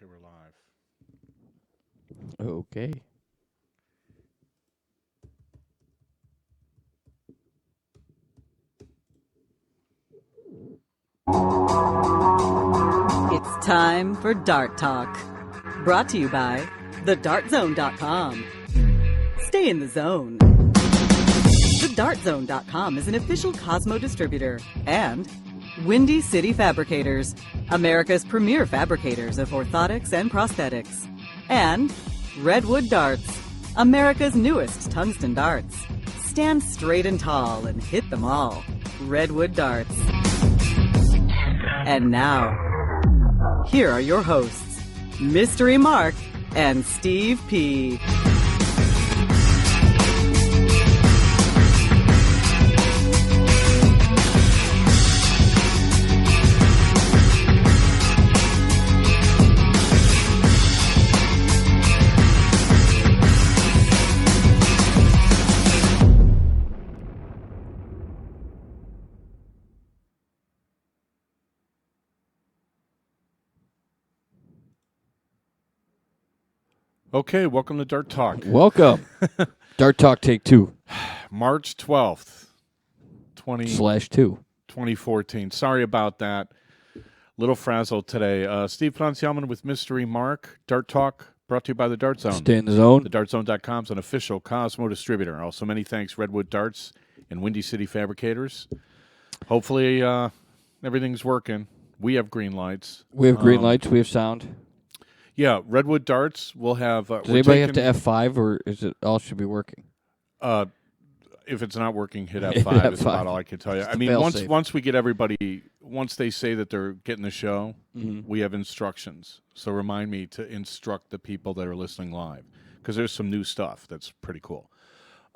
Okay, we're live. Okay. It's time for Dart Talk. Brought to you by thedartzone.com. Stay in the zone. Thedartzone.com is an official Cosmo distributor and Windy City Fabricators, America's premier fabricators of orthotics and prosthetics. And Redwood Darts, America's newest tungsten darts. Stand straight and tall and hit them all. Redwood Darts. And now, here are your hosts, Mystery Mark and Steve P. Okay, welcome to Dart Talk. Welcome. Dart Talk Take 2 March 12th, /2. 2014. Sorry about that. Little frazzled today. Steve Plancialman with Mystery Mark. Dart Talk brought to you by the Dart Zone. Stay in the zone. TheDartZone.com is an official Cosmo distributor. Also, many thanks, Redwood Darts and Windy City Fabricators. Hopefully, everything's working. We have green lights. We have green lights. We have sound. Yeah, Redwood Darts will have... Does anybody have to F5, or is it all should be working? If it's not working, hit F5 is about all I can tell you. I mean, fail-safe. once we get everybody, once they say that they're getting the show, we have instructions. So remind me to instruct the people that are listening live, because there's some new stuff that's pretty cool.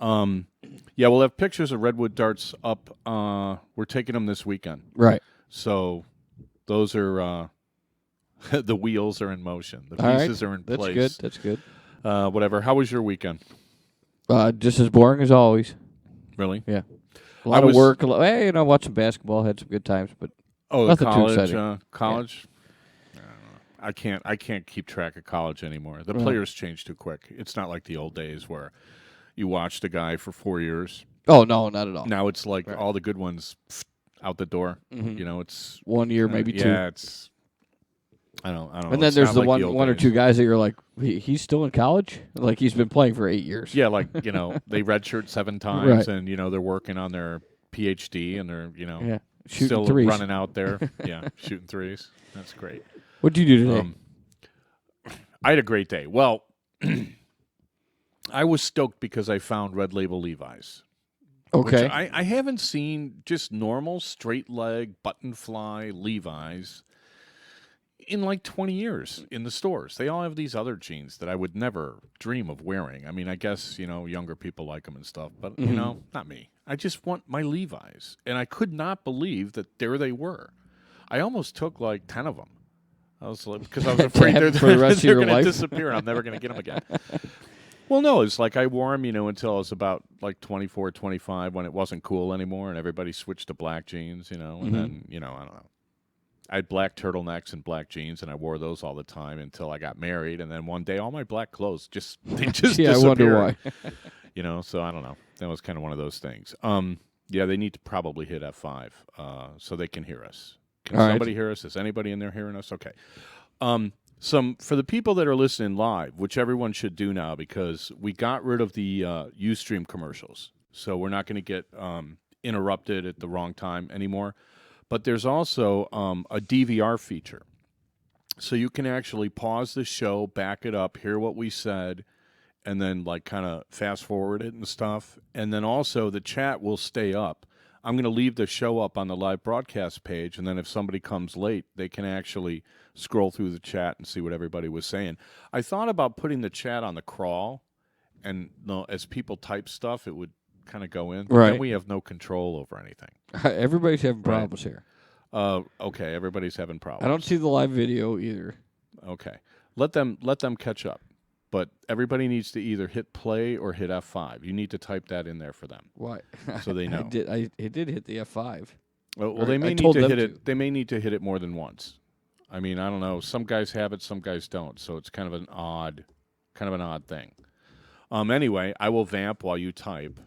Yeah, we'll have pictures of Redwood Darts up. We're taking them this weekend. Right. So those are... the wheels are in motion. The All pieces right. are in That's place. good. That's good. Whatever. How was your weekend? Just as boring as always. Really? Yeah. A lot of work. Hey, watch some basketball. Had some good times, but nothing college. too exciting. College. I can't keep track of college anymore. The players change too quick. It's not like the old days where you watched a guy for 4 years. Oh no, not at all. Now it's like all the good ones out the door. It's 1 year, maybe two. Yeah, it's. I don't know. And then It's there's not the like one or days. two guys that you're like, he's still in college? Like he's been playing for 8 years. Yeah, like they redshirt 7 times, Right. and they're working on their PhD, and they're Shooting still threes. running out there. Yeah, shooting threes. That's great. What'd you do today? I had a great day. Well, I was stoked because I found Red Label Levi's. Okay. Which I haven't seen just normal straight leg button fly Levi's in like 20 years in the stores. They all have these other jeans that I would never dream of wearing. I mean, I guess, younger people like them and stuff, but, not me. I just want my Levi's. And I could not believe that there they were. I almost took like 10 of them. I was like, because I was afraid they're for the rest of your going to life? disappear and I'm never going to get them again. Well, no, it's like I wore them, until I was about like 24, 25 when it wasn't cool anymore and everybody switched to black jeans, and then, I don't know. I had black turtlenecks and black jeans, and I wore those all the time until I got married. And then one day, all my black clothes just Yeah, I wonder disappeared. why. So I don't know. That was kind of one of those things. Yeah, they need to probably hit F5 so they can hear us. Can All right. somebody hear us? Is anybody in there hearing us? Okay. For the people that are listening live, which everyone should do now because we got rid of the Ustream commercials, so we're not going to get interrupted at the wrong time anymore. But there's also a DVR feature. So you can actually pause the show, back it up, hear what we said, and then like kind of fast forward it and stuff. And then also the chat will stay up. I'm going to leave the show up on the live broadcast page, and then if somebody comes late, they can actually scroll through the chat and see what everybody was saying. I thought about putting the chat on the crawl, and as people type stuff, it would kind of go in. But Right. then we have no control over anything. Everybody's having problems here. Okay, everybody's having problems. I don't see the live video either. Okay, let them catch up. But everybody needs to either hit play or hit F5. You need to type that in there for them. Why? So they know. I did hit the F5. Well, they may I need told to them hit to. it. They may need to hit it more than once. I mean, I don't know. Some guys have it, some guys don't. So it's kind of an odd thing. Anyway, I will vamp while you type.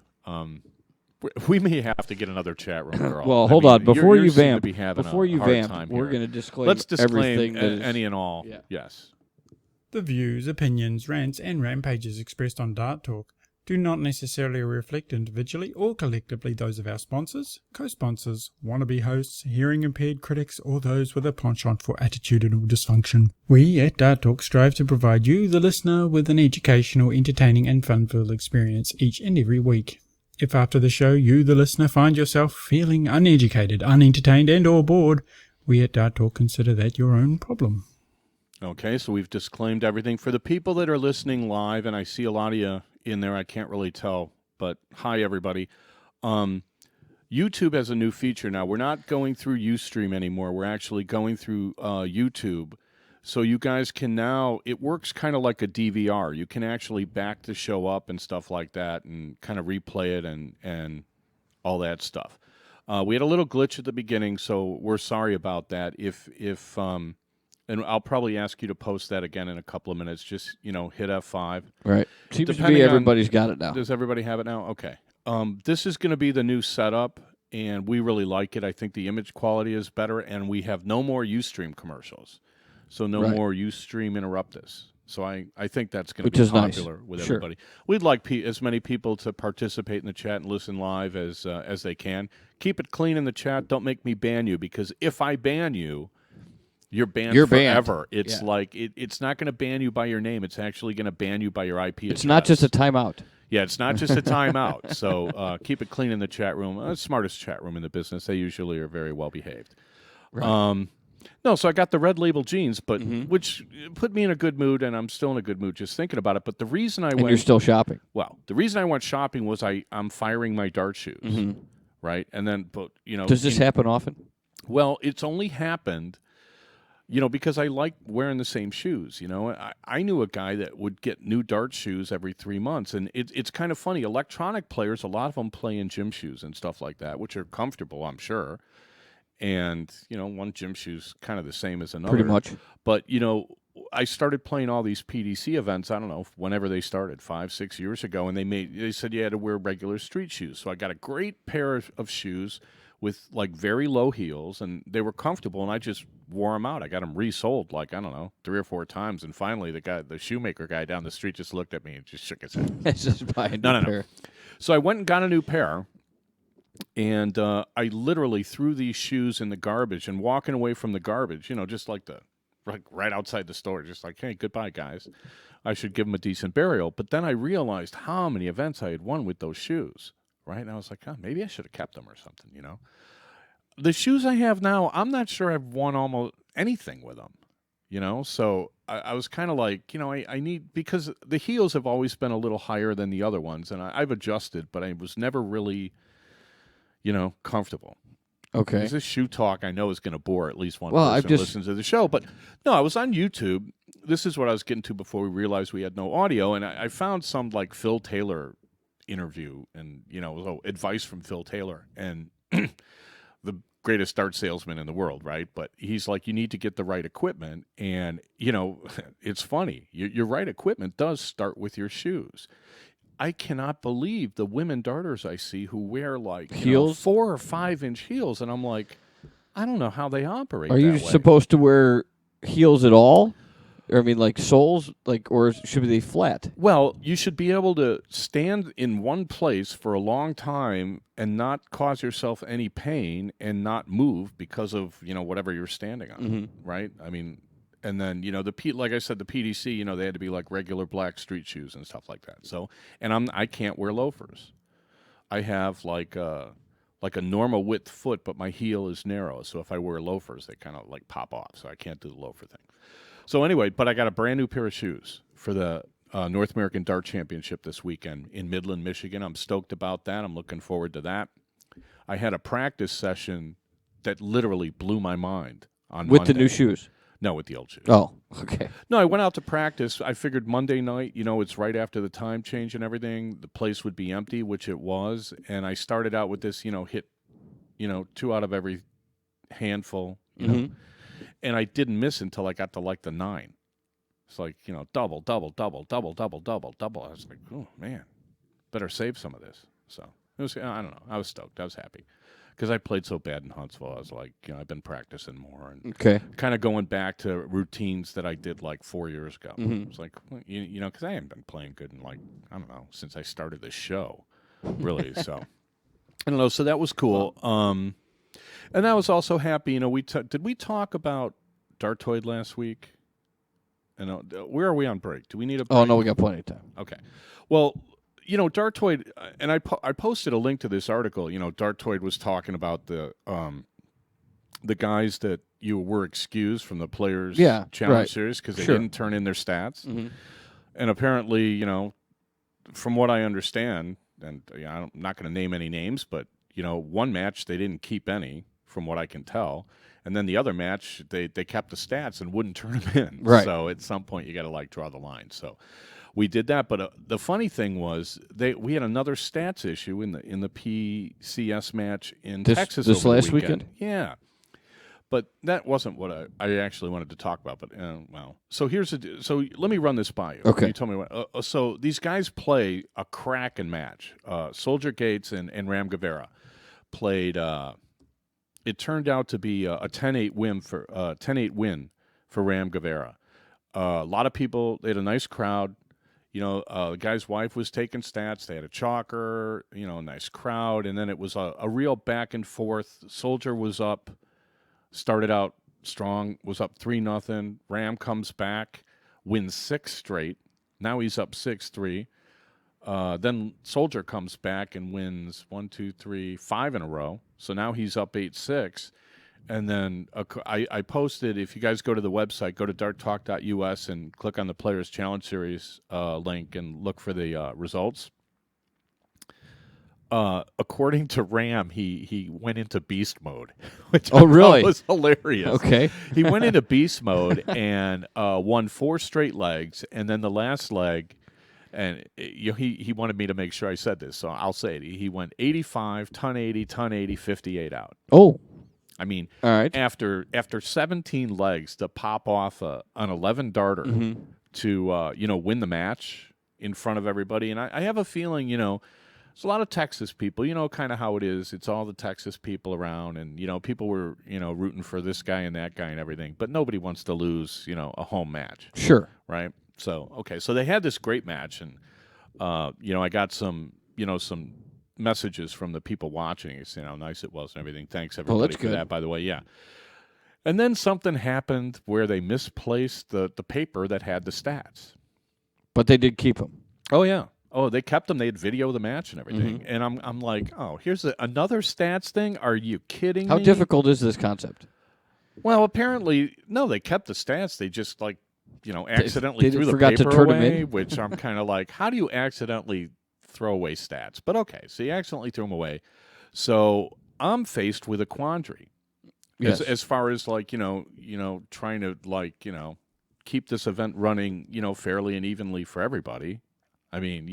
We may have to get another chat room girl. Well, hold on. Before you vamp, time we're here. going to disclaim Let's disclaim everything that is, any and all. Yeah. Yes. The views, opinions, rants, and rampages expressed on Dart Talk do not necessarily reflect individually or collectively those of our sponsors, co-sponsors, wannabe hosts, hearing-impaired critics, or those with a penchant for attitudinal dysfunction. We at Dart Talk strive to provide you, the listener, with an educational, entertaining, and fun-filled experience each and every week. If after the show you, the listener, find yourself feeling uneducated, unentertained, and or bored, we at Dart Talk consider that your own problem. Okay, so we've disclaimed everything. For the people that are listening live, and I see a lot of you in there, I can't really tell, but hi, everybody. YouTube has a new feature now. We're not going through Ustream anymore. We're actually going through YouTube. So you guys can now, it works kind of like a DVR. You can actually back the show up and stuff like that and kind of replay it and all that stuff. We had a little glitch at the beginning, so we're sorry about that. And I'll probably ask you to post that again in a couple of minutes. Just, hit F5. Right. Seems to be everybody's got it now. Does everybody have it now? Okay. This is going to be the new setup, and we really like it. I think the image quality is better, and we have no more Ustream commercials. So no more Ustream interrupt us. So I think that's going to be popular with everybody. We'd like as many people to participate in the chat and listen live as they can. Keep it clean in the chat. Don't make me ban you, because if I ban you, you're banned forever. It's like it's not going to ban you by your name. It's actually going to ban you by your IP address. It's not just a timeout. Yeah, it's not just a timeout. So keep it clean in the chat room. Smartest chat room in the business. They usually are very well behaved. Right. No, so I got the red label jeans, but which put me in a good mood, and I'm still in a good mood just thinking about it. But the reason I went, you're still shopping. Well, the reason I went shopping was I'm firing my dart shoes, right? And then, does this happen often? Well, it's only happened. Because I like wearing the same shoes. I knew a guy that would get new dart shoes every 3 months, and it's kind of funny. Electronic players, a lot of them play in gym shoes and stuff like that, which are comfortable, I'm sure. And, one gym shoe's kind of the same as another. Pretty much. But, I started playing all these PDC events, I don't know, whenever they started, 5-6 years ago, and they said you had to wear regular street shoes. So I got a great pair of shoes with like very low heels, and they were comfortable, and I just wore them out. I got them resold like, I don't know, 3 or 4 times, and finally the shoemaker guy down the street just looked at me and just shook his head. It's just buy a new pair. So I went and got a new pair, and I literally threw these shoes in the garbage, and walking away from the garbage, just like right outside the store, just like, hey, goodbye, guys. I should give them a decent burial. But then I realized how many events I had won with those shoes. Right? And I was like, maybe I should have kept them or something, The shoes I have now, I'm not sure I've won almost anything with them, So I was kind of like, I need, because the heels have always been a little higher than the other ones, and I've adjusted, but I was never really, comfortable. Okay. This shoe talk I know is going to bore at least one person who listens to the show. But no, I was on YouTube. This is what I was getting to before we realized we had no audio, and I found some like Phil Taylor interview and advice from Phil Taylor, and the greatest dart salesman in the world, right? But he's like, you need to get the right equipment, and it's funny, your right equipment does start with your shoes. I cannot believe the women darters I see who wear like heels, 4 or 5 inch heels, and I'm like, I don't know how they operate. Are you supposed to wear heels at all? Or, I mean, like soles, or should they be flat? Well, you should be able to stand in one place for a long time and not cause yourself any pain and not move because of, whatever you're standing on, right? I mean, and then, like I said, the PDC, they had to be like regular black street shoes and stuff like that. So, and I can't wear loafers. I have like a normal width foot, but my heel is narrow. So if I wear loafers, they kind of like pop off. So I can't do the loafer thing. So anyway, but I got a brand new pair of shoes for the North American Dart Championship this weekend in Midland, Michigan. I'm stoked about that. I'm looking forward to that. I had a practice session that literally blew my mind on With Monday. the new shoes? No, with the old shoes. Oh, okay. No, I went out to practice. I figured Monday night, it's right after the time change and everything. The place would be empty, which it was. And I started out with this, hit, 2 out of every handful, and I didn't miss until I got to like the 9. It's like, double, double, double, double, double, double, double. I was like, oh man, better save some of this. So it was, I don't know. I was stoked. I was happy because I played so bad in Huntsville. I was like, I've been practicing more and kind of going back to routines that I did like 4 years ago. It was like, because I haven't been playing good in like, I don't know, since I started this show, really. So I don't know. So that was cool. And I was also happy. Did we talk about Dartoid last week? And where are we on break? Do we need a break? Oh, no, we got plenty of time. Okay. Well, Dartoid, and I posted a link to this article. Dartoid was talking about the guys that were excused from the Players Challenge Series because they didn't turn in their stats. Mm-hmm. And apparently, from what I understand, and I'm not going to name any names, but, one match they didn't keep any, from what I can tell. And then the other match, they kept the stats and wouldn't turn them in. Right. So at some point, you got to draw the line. So we did that. But the funny thing was, we had another stats issue in the PCS match in Texas this over last the weekend. weekend. Yeah. But that wasn't what I actually wanted to talk about. But so so let me run this by you. Okay. You tell me what. So these guys play a cracking match. Soldier Gates and Ram Guevara played. It turned out to be a 10-8 win for Ram Guevara. A lot of people. They had a nice crowd. The guy's wife was taking stats. They had a chalker. A nice crowd, and then it was a real back and forth. Soldier was up. Started out strong, was up 3-0. Ram comes back, wins 6 straight. Now he's up 6-3. Then Soldier comes back and wins 1, 2, 3, 5 in a row. So now he's up 8-6. And then I posted, if you guys go to the website, go to darttalk.us and click on the Players Challenge Series link and look for the results. According to Ram, he went into beast mode, which I really? thought was hilarious. Okay. He went into beast mode and won 4 straight legs, and then the last leg, and he wanted me to make sure I said this, so I'll say it. He went 85, ton 80, 58 out. Oh. I mean, all right. After 17 legs to pop off an 11 darter to win the match in front of everybody, and I have a feeling it's a lot of Texas people, kind of how it is. It's all the Texas people around, and people were rooting for this guy and that guy and everything, but nobody wants to lose a home match. Sure. Right. So okay, so they had this great match, and I got some some messages from the people watching, saying how nice it was and everything. Thanks everybody for that, by the way. Yeah. And then something happened where they misplaced the paper that had the stats. But they did keep them. Oh yeah. Oh, they kept them. They had video of the match and everything. And I'm like, oh, here's another stats thing. Are you kidding me? How difficult is this concept? Well, apparently, no, they kept the stats. They just accidentally they threw the forgot paper to turn away, them in? which I'm kind of like, how do you accidentally throw away stats? But okay, so you accidentally threw them away. So I'm faced with a quandary. Yes. As far as trying to keep this event running, fairly and evenly for everybody. I mean,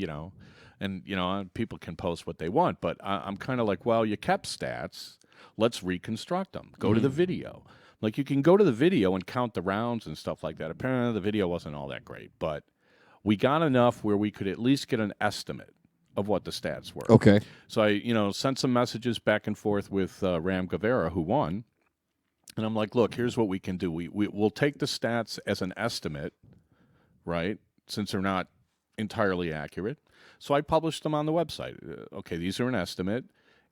and people can post what they want, but I'm kind of like, well, you kept stats. Let's reconstruct them. Go to the video. Like, you can go to the video and count the rounds and stuff like that. Apparently, the video wasn't all that great, but we got enough where we could at least get an estimate of what the stats were. Okay. So I, sent some messages back and forth with Ram Guevara, who won, and I'm like, look, here's what we can do. We'll take the stats as an estimate, right, since they're not entirely accurate. So I published them on the website. Okay, these are an estimate,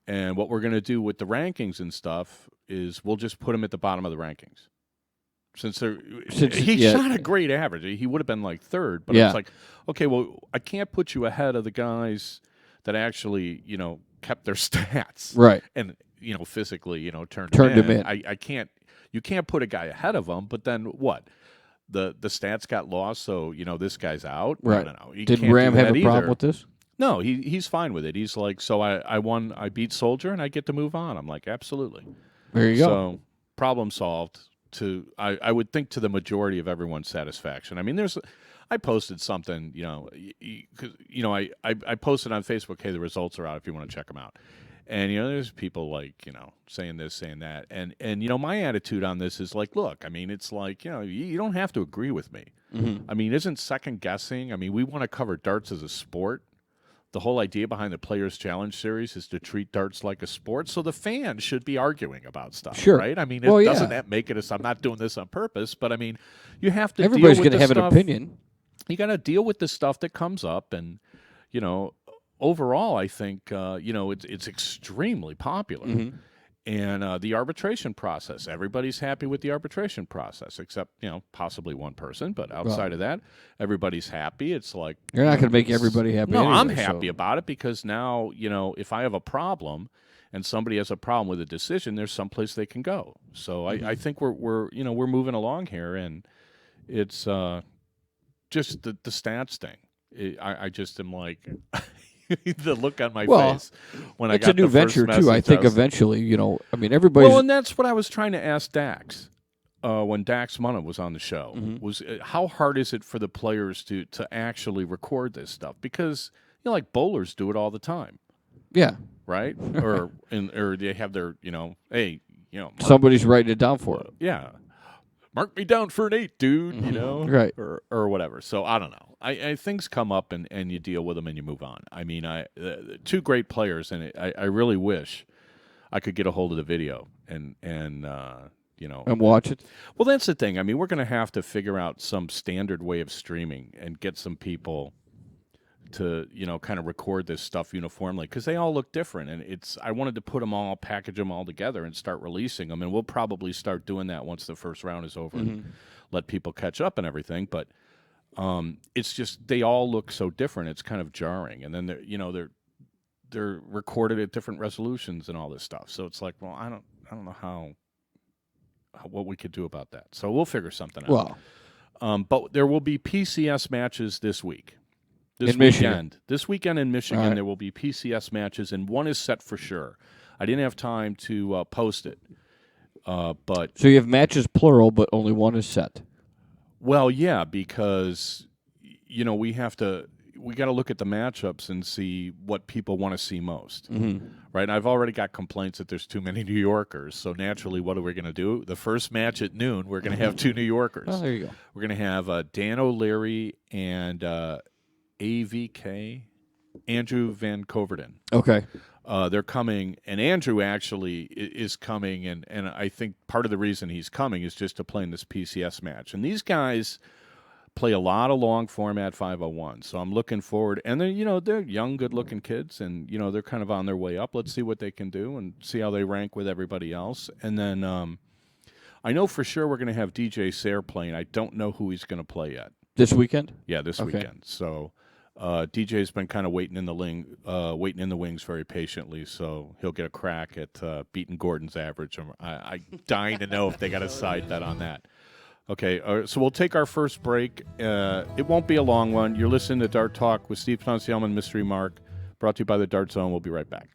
and what we're going to do with the rankings and stuff is we'll just put them at the bottom of the rankings. He shot a great average. He would have been like third, but it's like, okay, well, I can't put you ahead of the guys that actually, kept their stats, right, and physically, turned them in. I can't. You can't put a guy ahead of them, but then what? The stats got lost, so this guy's out. Right. No. Did Ram have a problem with this? No, he's fine with it. He's like, so I won, I beat Soldier, and I get to move on. I'm like, absolutely. There you go. So problem solved. I would think to the majority of everyone's satisfaction. I mean, I posted something, because I posted on Facebook, hey, the results are out if you want to check them out. And there's people like saying this, saying that, and my attitude on this is like, look, I mean, it's like you don't have to agree with me. Mm-hmm. I mean, isn't second guessing? I mean, we want to cover darts as a sport. The whole idea behind the Players Challenge Series is to treat darts like a sport, so the fans should be arguing about stuff, Sure. right? I mean, Well, doesn't yeah. that make it? I'm not doing this on purpose, but I mean, you have to. Everybody's going to have an opinion. You got to deal with the stuff that comes up, and overall, I think it's extremely popular. Mm-hmm. And the arbitration process, everybody's happy with the arbitration process, except possibly one person. But outside of that, everybody's happy. It's like You're not going to make everybody happy. No, anyway, I'm happy so. about it because now if I have a problem and somebody has a problem with a decision, there's someplace they can go. So I think we're moving along here, and it's just the stats thing. I just am like. The look on my face when I got it's a new the first venture too. I message, think was- eventually, I mean, everybody's. Well, and that's what I was trying to ask Dax when Dax Munna was on the show. Mm-hmm. Was how hard is it for the players to actually record this stuff? Because like bowlers do it all the time, yeah, right? or they have their hey somebody's writing it down for them. yeah. Mark me down for an 8, dude, Right. or whatever. So I don't know. I things come up and you deal with them and you move on. I mean, two great players, and I really wish I could get a hold of the video and And watch it. Well, that's the thing. I mean, we're going to have to figure out some standard way of streaming and get some people to kind of record this stuff uniformly because they all look different, and I wanted to put them all, package them all together, and start releasing them, and we'll probably start doing that once the first round is over, and let people catch up and everything. But it's just they all look so different; it's kind of jarring. And then they're recorded at different resolutions and all this stuff. So it's like, well, I don't know what we could do about that. So we'll figure something out. Well, But there will be PCS matches this week. In Michigan. This weekend in Michigan, All right. there will be PCS matches, and one is set for sure. I didn't have time to post it, but so you have matches plural, but only one is set. well, yeah, because we got to look at the matchups and see what people want to see most, right? And I've already got complaints that there's too many New Yorkers, so naturally, what are we going to do? The first match at noon, we're going to have 2 New Yorkers. Oh, there you go. We're going to have Dan O'Leary and AVK, Andrew Van Coverden. Okay. They're coming, and Andrew actually is coming, and I think part of the reason he's coming is just to play in this PCS match. And these guys play a lot of long format 501, so I'm looking forward. And they're young, good-looking kids, and they're kind of on their way up. Let's see what they can do and see how they rank with everybody else. And then I know for sure we're going to have DJ Sayre playing. I don't know who he's going to play yet. This weekend? Yeah, this Okay. weekend. So DJ's been kind of waiting in the wings very patiently, so he'll get a crack at beating Gordon's average. I'm dying to know if they got a side bet on that. Okay, so we'll take our first break. It won't be a long one. You're listening to Dart Talk with Steve Ponsielman and Mystery Mark, brought to you by the Dart Zone. We'll be right back.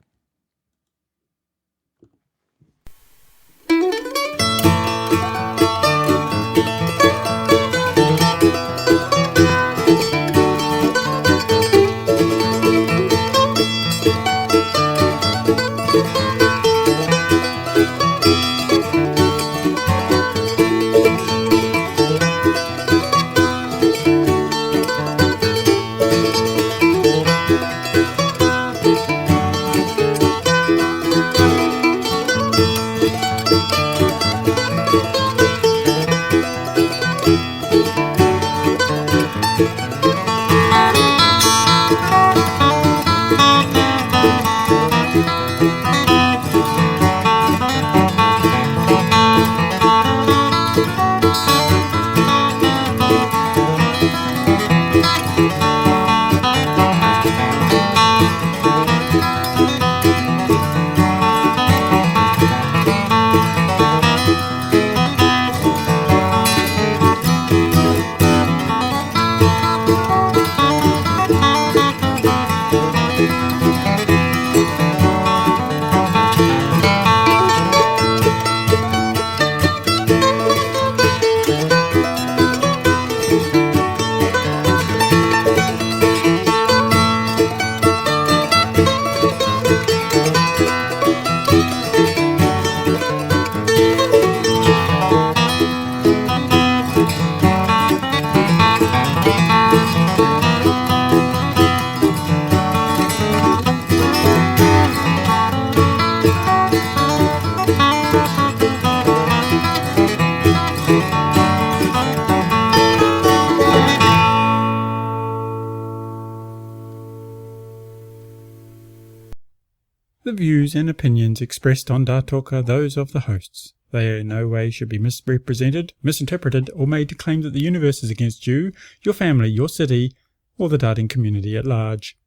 The views and opinions expressed on Dart Talk are those of the hosts. They in no way should be misrepresented, misinterpreted, or made to claim that the universe is against you, your family, your city, or the darting community at large.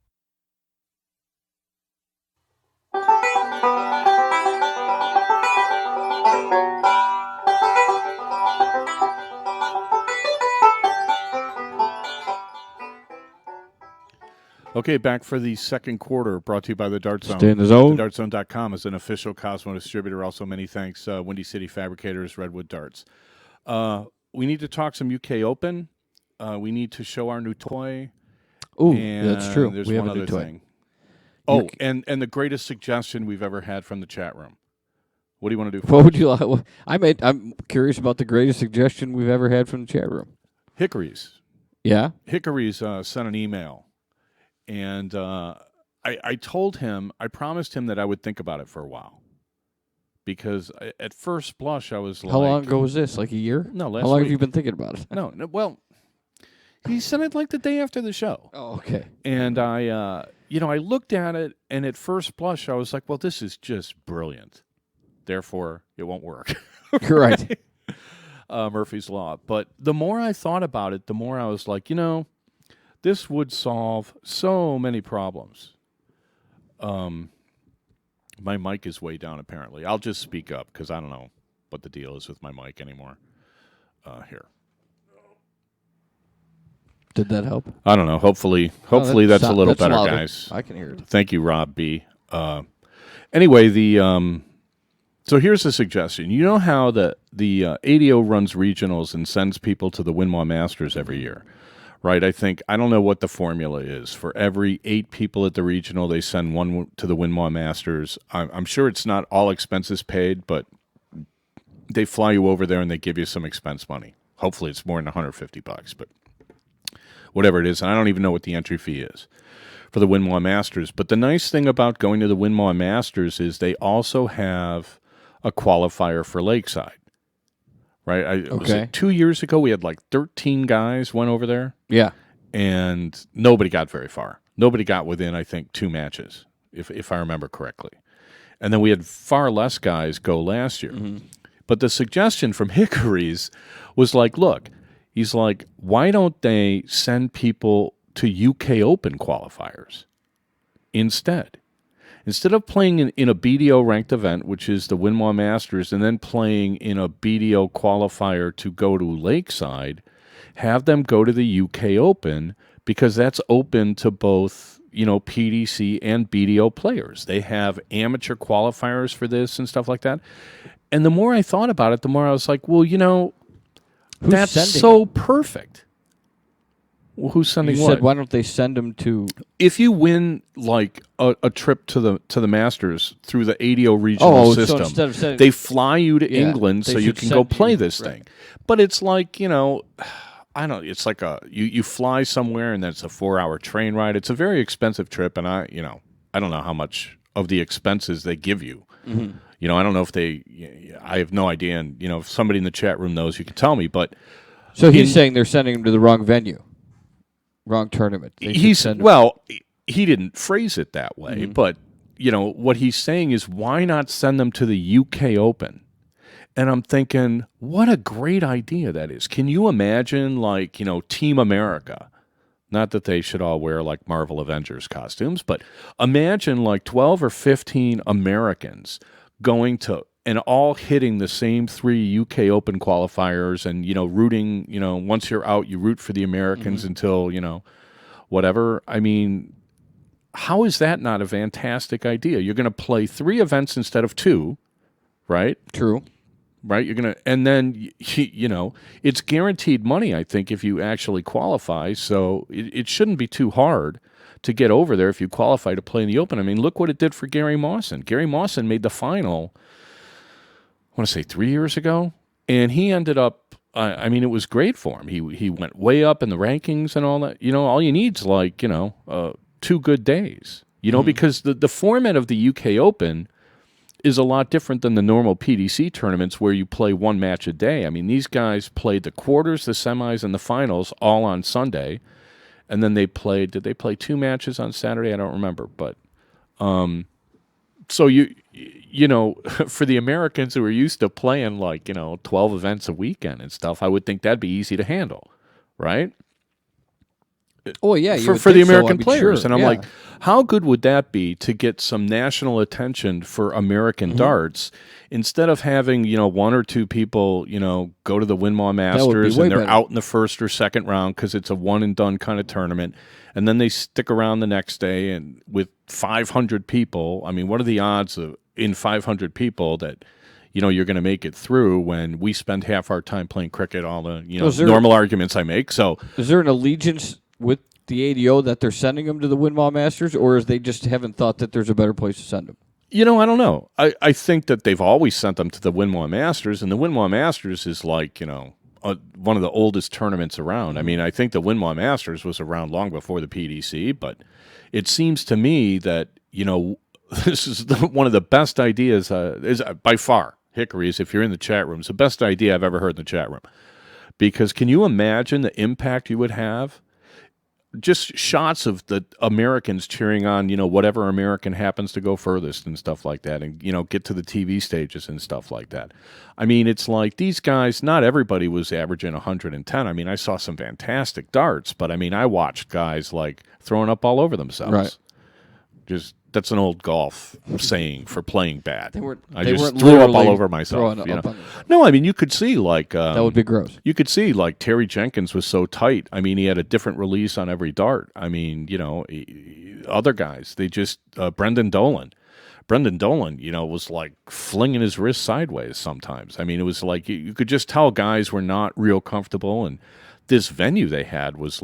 Okay, back for the second quarter, brought to you by the Dart Zone. Stay in the zone. TheDartZone.com is an official Cosmo distributor. Also, many thanks, Windy City Fabricators, Redwood Darts. We need to talk some UK Open. We need to show our new toy. Ooh, and that's true. There's We have one a new other toy. thing. Oh, and the greatest suggestion we've ever had from the chat room. What do you want to do first? What would you like? I'm curious about the greatest suggestion we've ever had from the chat room. Hickories. Yeah? Hickories sent an email. And I told him, I promised him that I would think about it for a while. Because at first blush, I was like... How long ago was this? Like a year? No, last How long week. have you been thinking about it? No, well, he sent it like the day after the show. Oh, okay. And I looked at it, and at first blush, I was like, well, this is just brilliant. Therefore, it won't work. You're right. Murphy's Law. But the more I thought about it, the more I was like, this would solve so many problems. My mic is way down, apparently. I'll just speak up because I don't know what the deal is with my mic anymore. Here. Did that help? I don't know. Hopefully that's a little better, louder. guys. I can hear it. Thank you, Rob B. Anyway, so here's a suggestion. You know how the ADO runs regionals and sends people to the Winmaw Masters every year? Right, I don't know what the formula is. For every 8 people at the regional, they send one to the Winmaw Masters. I'm sure it's not all expenses paid, but they fly you over there and they give you some expense money. Hopefully it's more than $150, but whatever it is. And I don't even know what the entry fee is for the Winmaw Masters. But the nice thing about going to the Winmaw Masters is they also have a qualifier for Lakeside. Right? Was it 2 years ago? We had like 13 guys went over there. Yeah. And nobody got very far. Nobody got within, I think, 2 matches, if I remember correctly. And then we had far less guys go last year. Mm-hmm. But the suggestion from Hickories was like, look, he's like, why don't they send people to UK Open qualifiers instead? Instead of playing in a BDO ranked event, which is the Winmaw Masters, and then playing in a BDO qualifier to go to Lakeside, have them go to the UK Open because that's open to both, PDC and BDO players. They have amateur qualifiers for this and stuff like that. And the more I thought about it, the more I was like, well, that's so perfect. Well, who's sending you what? said, why don't they send them to... If you win like a trip to the Masters through the ADO regional system, so instead of sending... they fly you to England so you can go play this thing. But it's like, I don't know, it's like you fly somewhere and then it's a 4-hour train ride. It's a very expensive trip, and I don't know how much of the expenses they give you. Mm-hmm. I don't know if I have no idea, and if somebody in the chat room knows, you can tell me. But so he's saying they're sending him to the wrong venue. Wrong tournament. He didn't phrase it that way, but what he's saying is, why not send them to the UK Open? And I'm thinking, what a great idea that is. Can you imagine, Team America? Not that they should all wear like Marvel Avengers costumes, but imagine 12 or 15 Americans going to and all hitting the same 3 UK Open qualifiers and, rooting, once you're out, you root for the Americans until, whatever. I mean, how is that not a fantastic idea? You're going to play 3 events instead of 2, right? True. Right? You're going to, and then, it's guaranteed money, I think, if you actually qualify. So it shouldn't be too hard to get over there if you qualify to play in the Open. I mean, look what it did for Gary Mawson. Gary Mawson made the final, I want to say 3 years ago, and he ended up, it was great for him. He went way up in the rankings and all that. All you need is 2 good days, because the format of the UK Open is a lot different than the normal PDC tournaments where you play 1 match a day. I mean, these guys played the quarters, the semis, and the finals all on Sunday, and then did they play 2 matches on Saturday? I don't remember, but So for the Americans who are used to playing 12 events a weekend and stuff, I would think that'd be easy to handle, right? Oh yeah, you would For the think so, American I mean, players. sure, And I'm yeah. like, how good would that be to get some national attention for American darts instead of having, one or two people, go to the Winmaw Masters way and they're better. out in the first or second round because it's a one and done kind of tournament. And then they stick around the next day and with 500 people, I mean, what are the odds of in 500 people that you're going to make it through when we spend half our time playing cricket, all the, normal arguments I make. So Is there an allegiance with the ADO that they're sending them to the Winmaw Masters, or is they just haven't thought that there's a better place to send them? I don't know. I think that they've always sent them to the Winmaw Masters, and the Winmaw Masters is one of the oldest tournaments around. I mean, I think the Winmaw Masters was around long before the PDC, but it seems to me that, this is one of the best ideas, is by far, Hickory's, if you're in the chat room, it's the best idea I've ever heard in the chat room. Because can you imagine the impact you would have? Just shots of the Americans cheering on, whatever American happens to go furthest and stuff like that, and, get to the TV stages and stuff like that. I mean, it's like these guys, not everybody was averaging 110. I mean, I saw some fantastic darts, but I mean, I watched guys throwing up all over themselves. Right. That's an old golf saying for playing bad. I they just weren't threw up all literally over myself. throwing up on themselves. No, I mean, you could see That would be gross. you could see Terry Jenkins was so tight. I mean, he had a different release on every dart. I mean, other guys, they just Brendan Dolan, was flinging his wrist sideways sometimes. I mean, it was like you could just tell guys were not real comfortable, and this venue they had was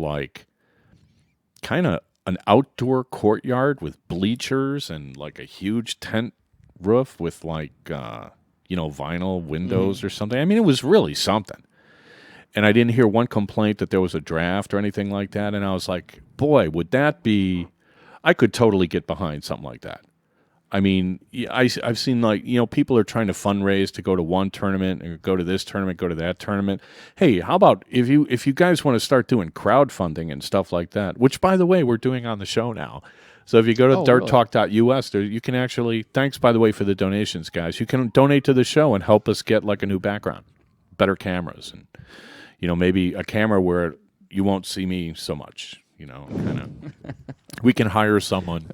kind of an outdoor courtyard with bleachers and a huge tent roof with vinyl windows or something. I mean, it was really something. And I didn't hear one complaint that there was a draft or anything like that. And I was like, boy, would that be, I could totally get behind something like that. I mean, I've seen people are trying to fundraise to go to one tournament and go to this tournament, go to that tournament. Hey, how about if you guys want to start doing crowdfunding and stuff like that, which by the way, we're doing on the show now. So if you go to darttalk.us, you can actually, thanks by the way for the donations, guys. You can donate to the show and help us get a new background, better cameras, and maybe a camera where you won't see me so much. Kind of. We can hire someone,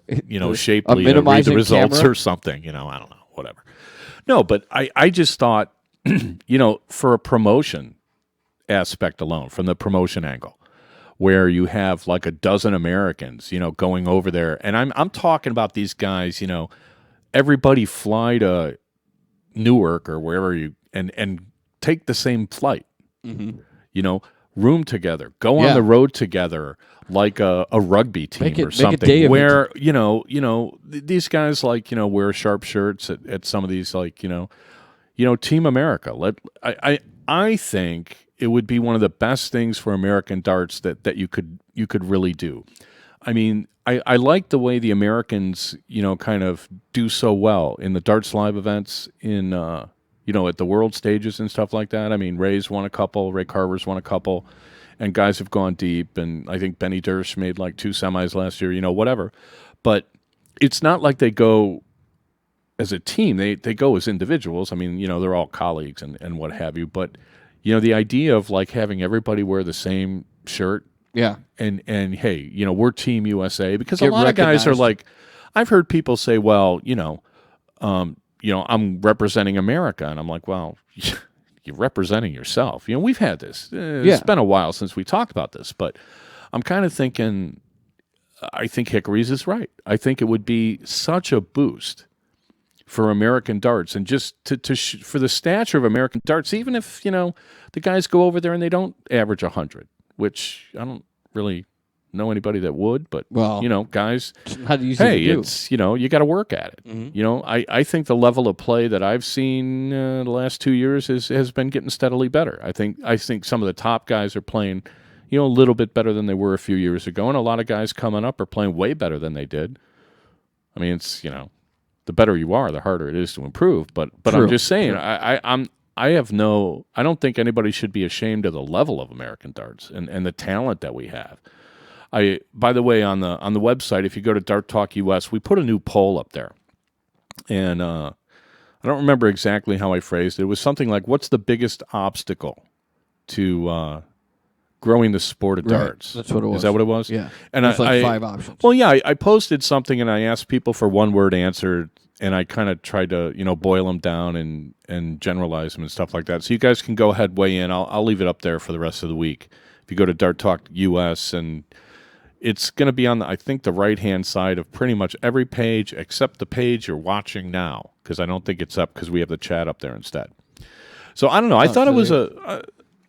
shapely to read the results camera? or something. I don't know, whatever. No, but I just thought, for a promotion aspect alone, from the promotion angle, where you have a dozen Americans, going over there, and I'm talking about these guys, everybody fly to Newark or wherever and take the same flight, room together, go on the road together, like a rugby team or something, make a day of where these guys wear sharp shirts at some of these Team America. I think it would be one of the best things for American darts that you could really do. I mean, I like the way the Americans kind of do so well in the Darts Live events in at the world stages and stuff like that. I mean, Ray's won a couple, Ray Carver's won a couple, and guys have gone deep, and I think Benny Dersch made 2 semis last year, whatever. But it's not like they go as a team. They go as individuals. I mean, they're all colleagues and what have you. But, the idea of having everybody wear the same shirt. Yeah. And hey, we're Team USA, because Get a lot of guys are recognized. I've heard people say, well, I'm representing America. And I'm like, well, you're representing yourself. We've had this. It's been a while since we talked about this, but I'm kind of thinking, I think Hickory's is right. I think it would be such a boost for American darts, and just for the stature of American darts, even if, the guys go over there and they don't average 100, which I don't really know anybody that would, but, guys, How do you hey, do? it's, you got to work at it. I think the level of play that I've seen the last 2 years has been getting steadily better. I think some of the top guys are playing, a little bit better than they were a few years ago, and a lot of guys coming up are playing way better than they did. I mean, it's, the better you are, the harder it is to improve. But True. I'm just saying, I don't think anybody should be ashamed of the level of American darts and the talent that we have. By the way, on the website, if you go to Dart Talk US, we put a new poll up there. And I don't remember exactly how I phrased it. It was something like, what's the biggest obstacle to growing the sport of Right. darts? That's what it was. Is that what it was? Yeah. And There's I 5 options. Well, yeah, I posted something and I asked people for one-word answer, and I kind of tried to, boil them down and generalize them and stuff like that. So you guys can go ahead, weigh in. I'll leave it up there for the rest of the week. If you go to Dart Talk US, and it's going to be on, I think, the right-hand side of pretty much every page except the page you're watching now, because I don't think it's up because we have the chat up there instead. So I don't know. I thought it was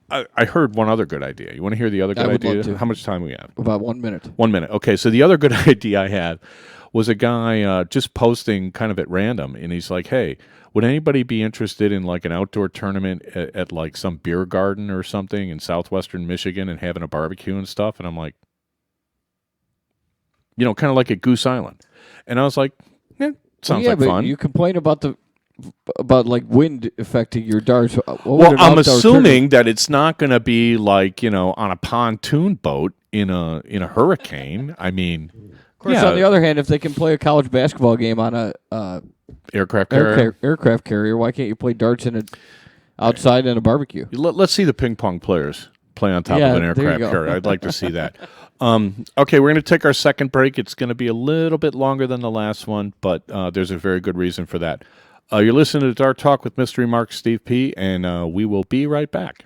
I heard one other good idea. You want to hear the other good would love idea? to. How much time we have? About 1 minute. 1 minute. Okay, so the other good idea I had was a guy just posting kind of at random, and he's like, hey, would anybody be interested in like an outdoor tournament at like some beer garden or something in southwestern Michigan and having a barbecue and stuff? And I'm like, kind of like at Goose Island. And I was like, yeah, sounds like but fun. You complain about like wind affecting your darts. Well, I'm assuming that it's not going to be like, on a pontoon boat in a hurricane. I mean, Of course, on the other hand, if they can play a college basketball game on a aircraft carrier. aircraft carrier, why can't you play darts outside in a barbecue? Let's see the ping pong players play on top of an there you aircraft go. carrier. I'd like to see that. Okay, we're going to take our second break. It's going to be a little bit longer than the last one, but there's a very good reason for that. You're listening to Dart Talk with Mystery Mark Steve P., and we will be right back.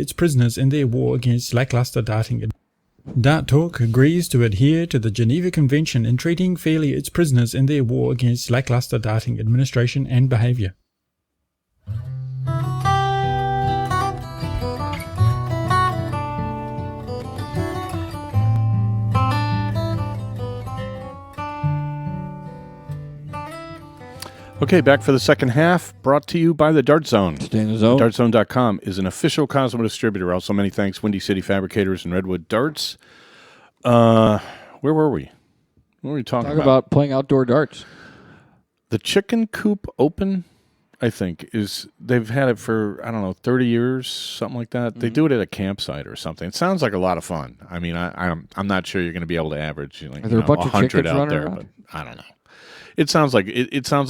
its prisoners in their war against lackluster darting. Dart Talk agrees to adhere to the Geneva Convention in treating fairly its prisoners in their war against lackluster darting administration and behaviour. Okay, back for the second half, brought to you by the Dart Zone. Stay in the zone. DartZone.com is an official Cosmo distributor. Also, many thanks, Windy City Fabricators and Redwood Darts. Where were we? What are we talking Talk about playing outdoor darts. The Chicken Coop Open, I think, they've had it for, I don't know, 30 years, something like that. They do it at a campsite or something. It sounds like a lot of fun. I mean, I'm not sure you're going to be able to average Are there a bunch of 100 chickens out running there, around? but I don't know. It sounds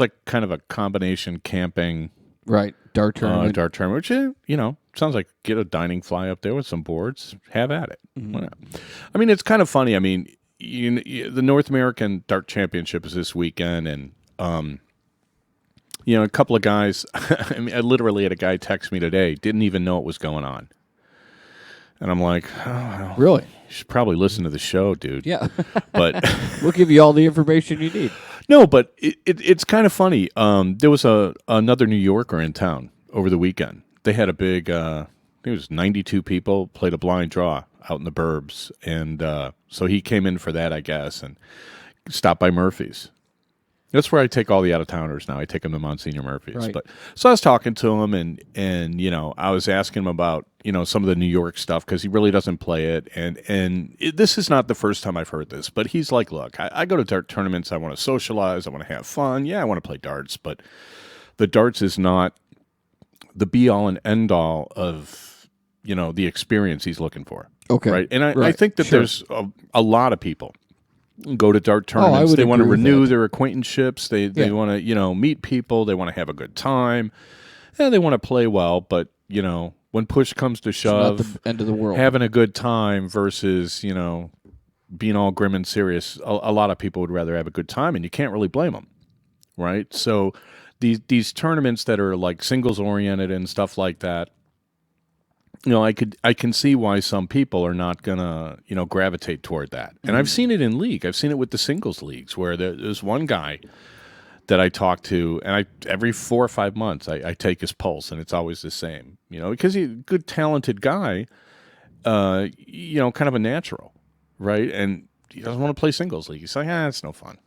like kind of a combination camping Right, dart tournament. which sounds like get a dining fly up there with some boards, have at it. Why not? I mean, it's kind of funny. I mean, the North American Dart Championship is this weekend, and a couple of guys. I mean, I literally had a guy text me today, didn't even know it was going on, and I'm like, oh, Really? you should probably listen to the show, dude. Yeah. But We'll give you all the information you need. no, but it's kind of funny. There was another New Yorker in town over the weekend. They had a big, I think it was 92 people, played a blind draw out in the burbs. And so he came in for that, I guess, and stopped by Murphy's. That's where I take all the out-of-towners now. I take them to Monsignor Murphy's. Right. But so I was talking to him, and I was asking him about, some of the New York stuff because he really doesn't play it. And this is not the first time I've heard this, but he's like, look, I go to dart tournaments. I want to socialize. I want to have fun. Yeah, I want to play darts, but the darts is not the be-all and end-all of, the experience he's looking for. Okay. Right? And I Right. think that Sure. there's a lot of people go to dart tournaments. would They want to agree with renew that. their acquaintanceships. They want to meet people. They want to have a good time. Yeah, they want to play well, but when push comes to It's not shove, the end of the world. having a good time versus being all grim and serious. A lot of people would rather have a good time, and you can't really blame them, right? So these tournaments that are like singles oriented and stuff like that. I can see why some people are not gonna, gravitate toward that. And I've seen it in league. I've seen it with the singles leagues where there's one guy that I talk to, and every 4 or 5 months I take his pulse, and it's always the same. Because he's a good, talented guy, kind of a natural, right? And he doesn't want to play singles league. He's like, it's no fun.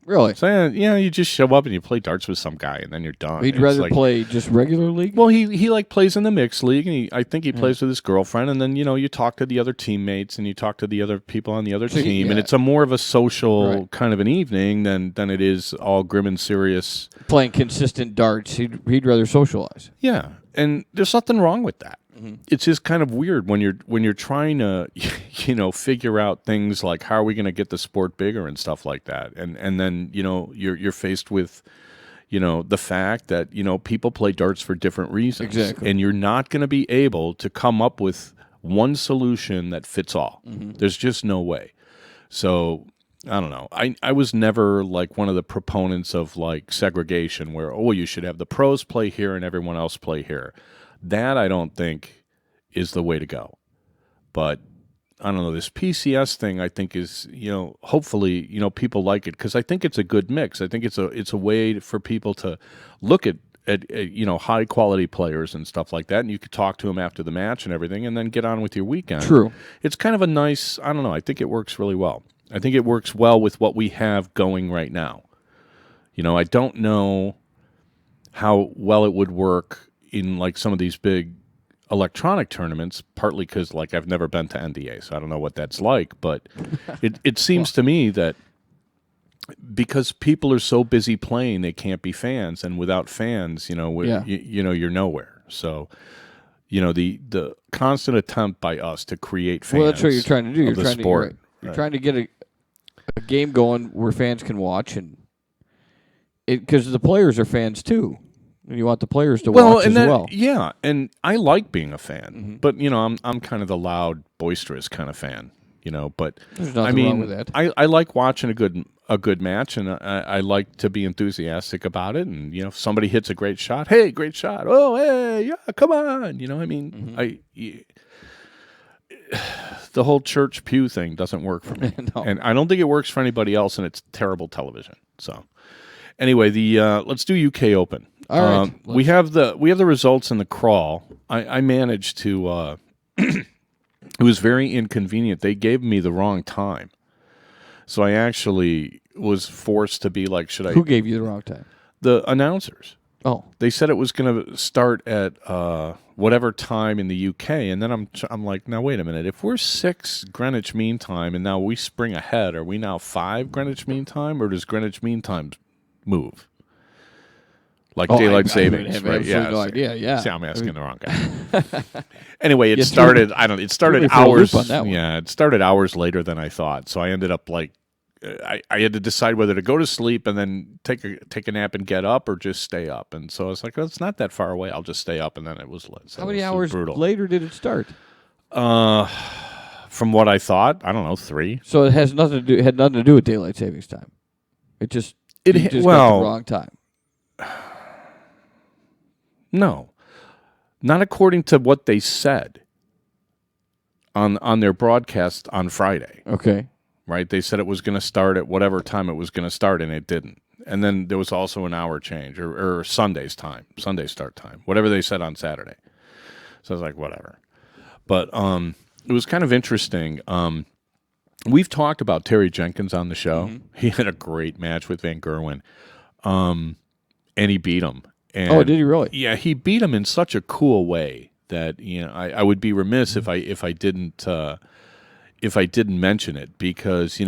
Really? So you just show up and you play darts with some guy, and then you're done. He'd It's rather like, play just regular league? well, he plays in the mixed league, and I think he plays with his girlfriend, and then you talk to the other teammates, and you talk to the other people on the other team, and it's a more of a social kind of an evening than it is all grim and serious. Playing consistent darts, he'd rather socialize. Yeah, and there's nothing wrong with that. It's just kind of weird when you're trying to figure out things like how are we going to get the sport bigger and stuff like that, and then you're faced with the fact that people play darts for different reasons. Exactly. And you're not going to be able to come up with one solution that fits all. There's just no way. So I don't know. I was never like one of the proponents of like segregation where, you should have the pros play here and everyone else play here. That I don't think is the way to go. But I don't know, this PCS thing I think is, hopefully, people like it because I think it's a good mix. I think it's a way for people to look at high quality players and stuff like that, and you could talk to them after the match and everything, and then get on with your weekend. True. It's kind of a nice. I don't know. I think it works really well. I think it works well with what we have going right now. I don't know how well it would work in like some of these big electronic tournaments, partly because like I've never been to NDA, so I don't know what that's like. But it seems to me that because people are so busy playing, they can't be fans, and without fans, you're nowhere. So the constant attempt by us to create fans. Well, that's what you're trying to do. You're trying sport. You're trying to get a game going where fans can watch, and because the players are fans too. And you want the players to watch as well. Yeah, and I like being a fan, but I'm kind of the loud, boisterous kind of fan. But There's nothing wrong with that. I like watching a good match, and I like to be enthusiastic about it. And if somebody hits a great shot, hey, great shot! Oh, hey, yeah, come on! The whole church pew thing doesn't work for me, No. and I don't think it works for anybody else. And it's terrible television. So anyway, let's do UK Open. All right, we have the results in the crawl. I managed to. It was very inconvenient. They gave me the wrong time, so I actually was forced to be like, "Should I?" Who gave you the wrong time? The announcers. Oh, They said it was going to start at whatever time in the UK, and then I'm like, now wait a minute. If we're 6 Greenwich Mean Time and now we spring ahead, are we now 5 Greenwich Mean Time, or does Greenwich Mean Time move like daylight savings? I have right? absolutely no idea. Yeah. See, I'm asking the wrong guy. Anyway, it Yeah, started. It started hours. On that one. Yeah, it started hours later than I thought. So I ended up like. I had to decide whether to go to sleep and then take a nap and get up, or just stay up. And so I was like, well, it's not that far away. I'll just stay up. And then it was late. So How many it was hours brutal. later did it start? From what I thought, I don't know, 3. So it has nothing to do. Had nothing to do with daylight savings time. It just you just got the wrong time. No, not according to what they said on their broadcast on Friday. Okay. Right? They said it was going to start at whatever time it was going to start, and it didn't. And then there was also an hour change, or Sunday's time, Sunday start time, whatever they said on Saturday. So I was like, whatever. But it was kind of interesting. We've talked about Terry Jenkins on the show. Mm-hmm. He had a great match with Van Gerwen, and he beat him. And, oh, did he really? Yeah, he beat him in such a cool way that I would be remiss if I didn't mention it, because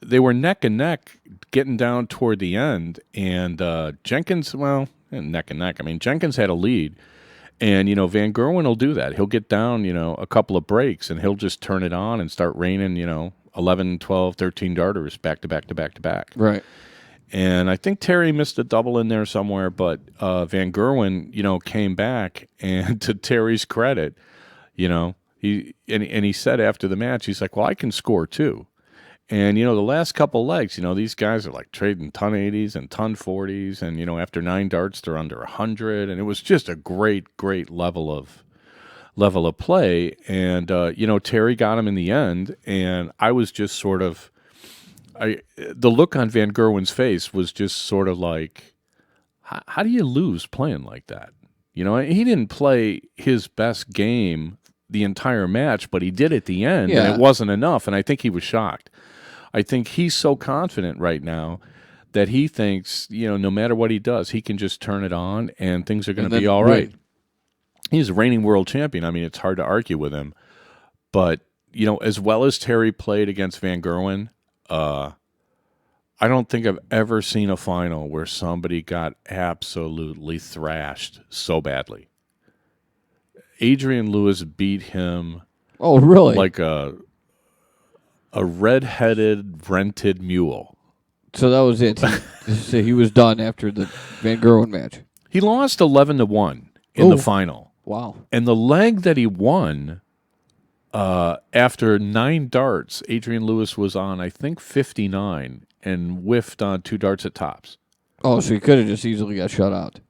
they were neck and neck getting down toward the end, and Jenkins, neck and neck. I mean, Jenkins had a lead, and Van Gerwen will do that. He'll get down a couple of breaks, and he'll just turn it on and start raining 11, 12, 13 darters back to back to back to back. Right. And I think Terry missed a double in there somewhere, but Van Gerwen came back, and to Terry's credit, He said after the match, he's like, well, I can score too. And, the last couple legs, these guys are like trading ton 80s and ton 40s. And, after 9 darts, they're under 100. And it was just a great, great level of play. And, Terry got him in the end. And I was just sort of, the look on Van Gerwen's face was just sort of like, how do you lose playing like that? He didn't play his best game the entire match, but he did at the end, and it wasn't enough, and I think he was shocked. I think he's so confident right now that he thinks, no matter what he does, he can just turn it on, and things are going to be all right. He's a reigning world champion. I mean, it's hard to argue with him, but, as well as Terry played against Van Gerwen, I don't think I've ever seen a final where somebody got absolutely thrashed so badly. Adrian Lewis beat him. Oh, really? Like a red-headed rented mule. So that was it. He was done after the Van Gerwen match. He lost 11-1 in the final. Wow! And the leg that he won, after 9 darts, Adrian Lewis was on, I think, 59, and whiffed on 2 darts at tops. Oh, so he could have just easily got shut out.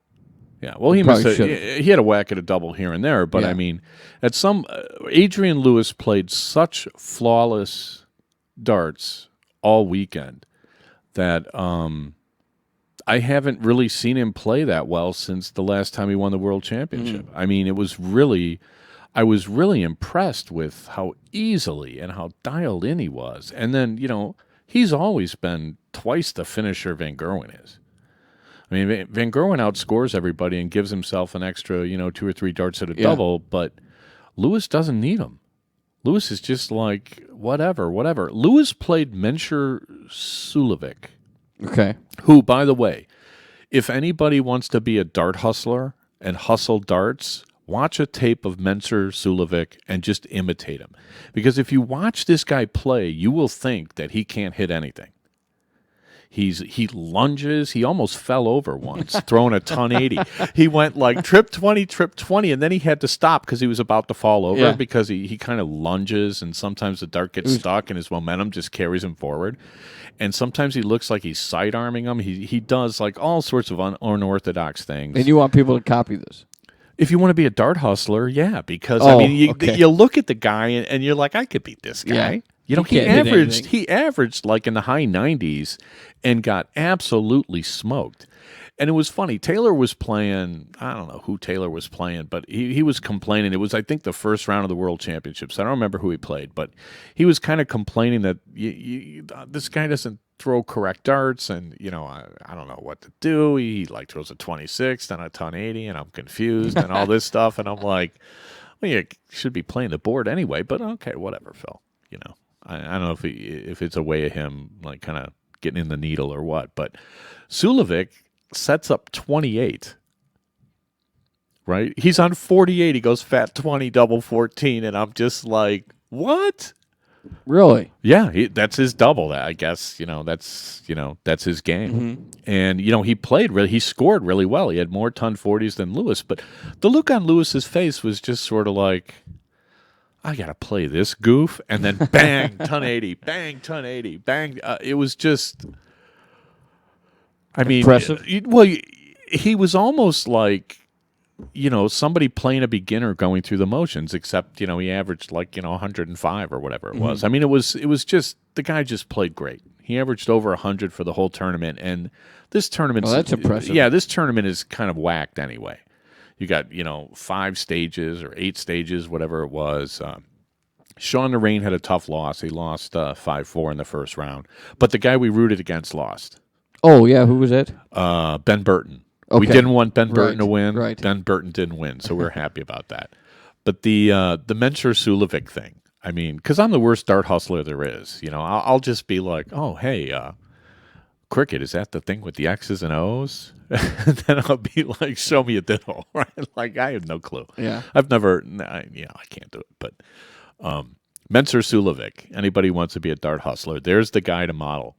Yeah, well, he had a whack at a double here and there, but I mean, Adrian Lewis played such flawless darts all weekend that I haven't really seen him play that well since the last time he won the World Championship. I mean, I was really impressed with how easily and how dialed in he was. And then, he's always been twice the finisher Van Gerwen is. I mean, Van Gerwen outscores everybody and gives himself an extra, 2 or 3 darts at a double, but Lewis doesn't need them. Lewis is just like, whatever. Lewis played Mensur Suljovic. Okay. Who, by the way, if anybody wants to be a dart hustler and hustle darts, watch a tape of Mensur Suljovic and just imitate him. Because if you watch this guy play, you will think that he can't hit anything. He lunges. He almost fell over once, throwing a ton 80. He went like trip 20, and then he had to stop because he was about to fall over because he kind of lunges, and sometimes the dart gets stuck and his momentum just carries him forward. And sometimes he looks like he's sidearming him. He does like all sorts of unorthodox things. And you want people to copy this? If you want to be a dart hustler, yeah, because you look at the guy and you're like, I could beat this guy. Yeah. He averaged like in the high 90s and got absolutely smoked. it was funny. Taylor was playing. I don't know who Taylor was playing, but he was complaining. It was, I think, the first round of the World Championships. I don't remember who he played, but he was kind of complaining that this guy doesn't throw correct darts, and I don't know what to do. He like throws a 26, then a 1080, and I'm confused and all this stuff. And I'm like, well, you should be playing the board anyway. But okay, whatever, Phil. I don't know if it's a way of him like kind of getting in the needle or what, but Sulovic sets up 28, right? He's on 48. He goes fat 20, double 14, and I'm just like, what? Really? Yeah, that's his double. I guess that's his game. And he scored really well. He had more ton 40s than Lewis, but the look on Lewis's face was just sort of like, I gotta play this goof, and then bang, ton 80, bang, ton 80, bang. It was just, I mean, impressive. He was almost like, somebody playing a beginner going through the motions, except, he averaged like, 105 or whatever it was. I mean, it was just, the guy just played great. He averaged over 100 for the whole tournament, and this tournament, that's impressive. Yeah, this tournament is kind of whacked anyway. You got, 5 stages or 8 stages, whatever it was. Sean Narain had a tough loss. He lost 5-4 in the first round. But the guy we rooted against lost. Oh, yeah. Who was it? Ben Burton. Okay. We didn't want Ben Burton to win. Right. Ben Burton didn't win, so we're happy about that. But the Mencher Sulovic thing, I mean, because I'm the worst dart hustler there is. I'll just be like, oh, hey, cricket, is that the thing with the X's and O's? And then I'll be like, show me a diddle, right? Like, I have no clue. Yeah. I've never, I can't do it. But Mencer Sulovic, anybody who wants to be a dart hustler, there's the guy to model.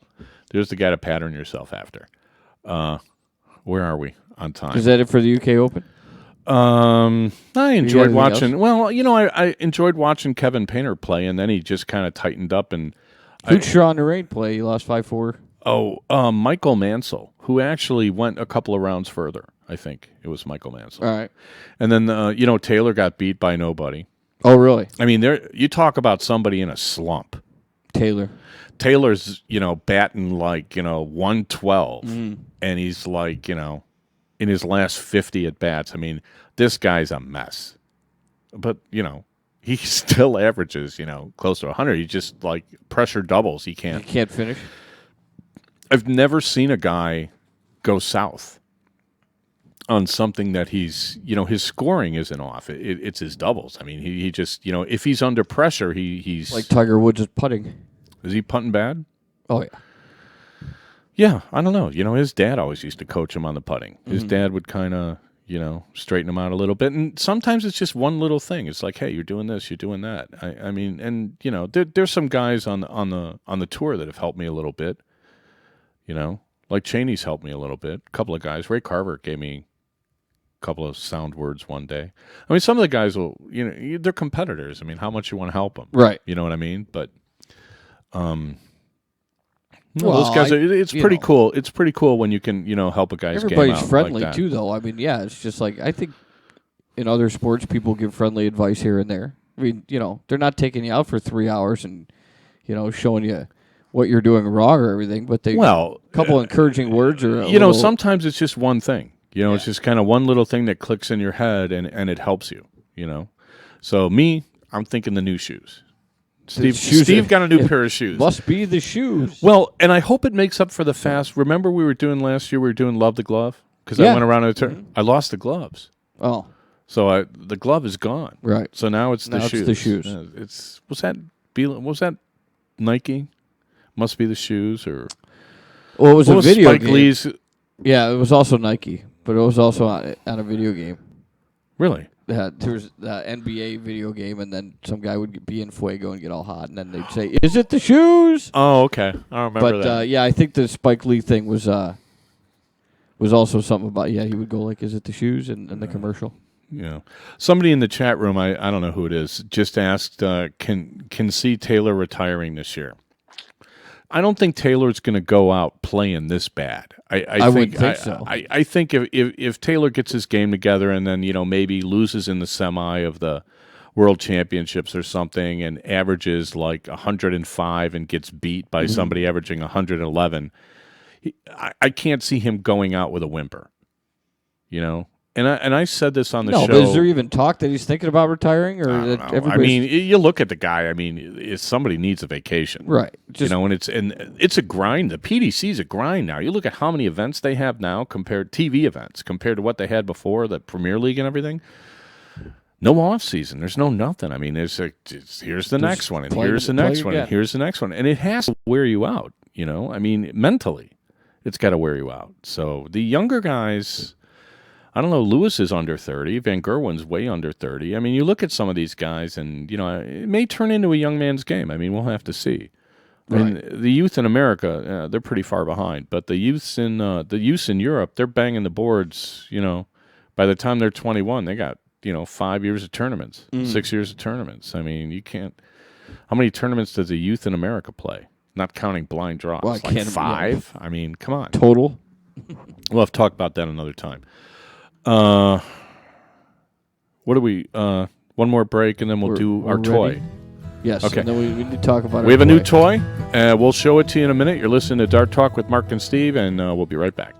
There's the guy to pattern yourself after. Where are we on time? Is that it for the UK Open? I enjoyed watching. else? Well, I enjoyed watching Kevin Painter play, and then he just kind of tightened up. And Who'd Sean Narain play? He lost 5-4. Michael Mansell, who actually went a couple of rounds further. I think it was Michael Mansell. All right. And then Taylor got beat by nobody. Oh, really? I mean, you talk about somebody in a slump. Taylor's batting like 112, and he's like in his last 50 at bats. I mean, this guy's a mess, but he still averages close to 100. He just like pressure doubles. He can't finish. I've never seen a guy go south on something that he's his scoring isn't off. It's his doubles. I mean, he just if he's under pressure, he's like Tiger Woods is putting. Is he putting bad? Oh, yeah. Yeah, I don't know. His dad always used to coach him on the putting. His dad would kind of, straighten him out a little bit. And sometimes it's just one little thing. It's like, hey, you're doing this, you're doing that. I mean, and there's some guys on the tour that have helped me a little bit. Like Cheney's helped me a little bit. A couple of guys. Ray Carver gave me a couple of sound words one day. I mean, some of the guys will, they're competitors. I mean, how much you want to help them, right? You know what I mean? But well, those guys it's pretty cool. It's pretty cool when you can, help a guy's game out. Everybody's friendly like that. too, though. I mean, yeah, it's just like I think in other sports people give friendly advice here and there. I mean, they're not taking you out for 3 hours and showing you what you're doing wrong or everything, but they a couple encouraging words or sometimes it's just one thing. It's just kind of one little thing that clicks in your head and it helps you. So I'm thinking the new shoes. Steve got a new pair of shoes. Must be the shoes. Well, and I hope it makes up for the fast. Remember we were doing last year, we were doing Love the Glove? Because I went around a turn. I lost the gloves. Oh. So the glove is gone. Right. So now it's the shoes. It's the shoes. Was that Nike? Must be the shoes or well, it was a video Spike game. Lee's? Yeah, it was also Nike, but it was also on a video game. Really? There was the NBA video game, and then some guy would be in Fuego and get all hot, and then they'd say, "Is it the shoes?" Oh, okay. I remember that. But I think the Spike Lee thing was also something about he would go like, "Is it the shoes?" in the commercial. Yeah. Somebody in the chat room, I don't know who it is, just asked, can see Taylor retiring this year. I don't think Taylor's going to go out playing this bad. I wouldn't think so. I think if Taylor gets his game together and then maybe loses in the semi of the World Championships or something and averages like 105 and gets beat by somebody averaging 111, I can't see him going out with a whimper. And I said this on the show. But is there even talk that he's thinking about retiring, or I that don't know. I everybody's mean, you look at the guy. I mean, if somebody needs a vacation, right? Just, and it's a grind. The PDC is a grind now. You look at how many events they have now compared TV events compared to what they had before, the Premier League and everything. No off season. There's no nothing. I mean, here's the next one, and here's the next one, and here's the next one, and it has to wear you out. I mean, mentally, it's got to wear you out. So the younger guys, I don't know. Lewis is under 30. Van Gerwen's way under 30. I mean, you look at some of these guys, and it may turn into a young man's game. I mean, we'll have to see. Right. I mean, the youth in America, they're pretty far behind, but the youths in Europe, they're banging the boards. By the time they're 21, they got 5 years of tournaments, 6 years of tournaments. I mean, you can't. How many tournaments does the youth in America play? Not counting blind draws, Well, like 5. I mean, come on. total. We'll have to talk about that another time. What do we? One more break, and then we'll do our we're toy. ready? Yes. Okay. And then we need to talk about. We our have a new toy. toy. We'll show it to you in a minute. You're listening to Dart Talk with Mark and Steve, and we'll be right back.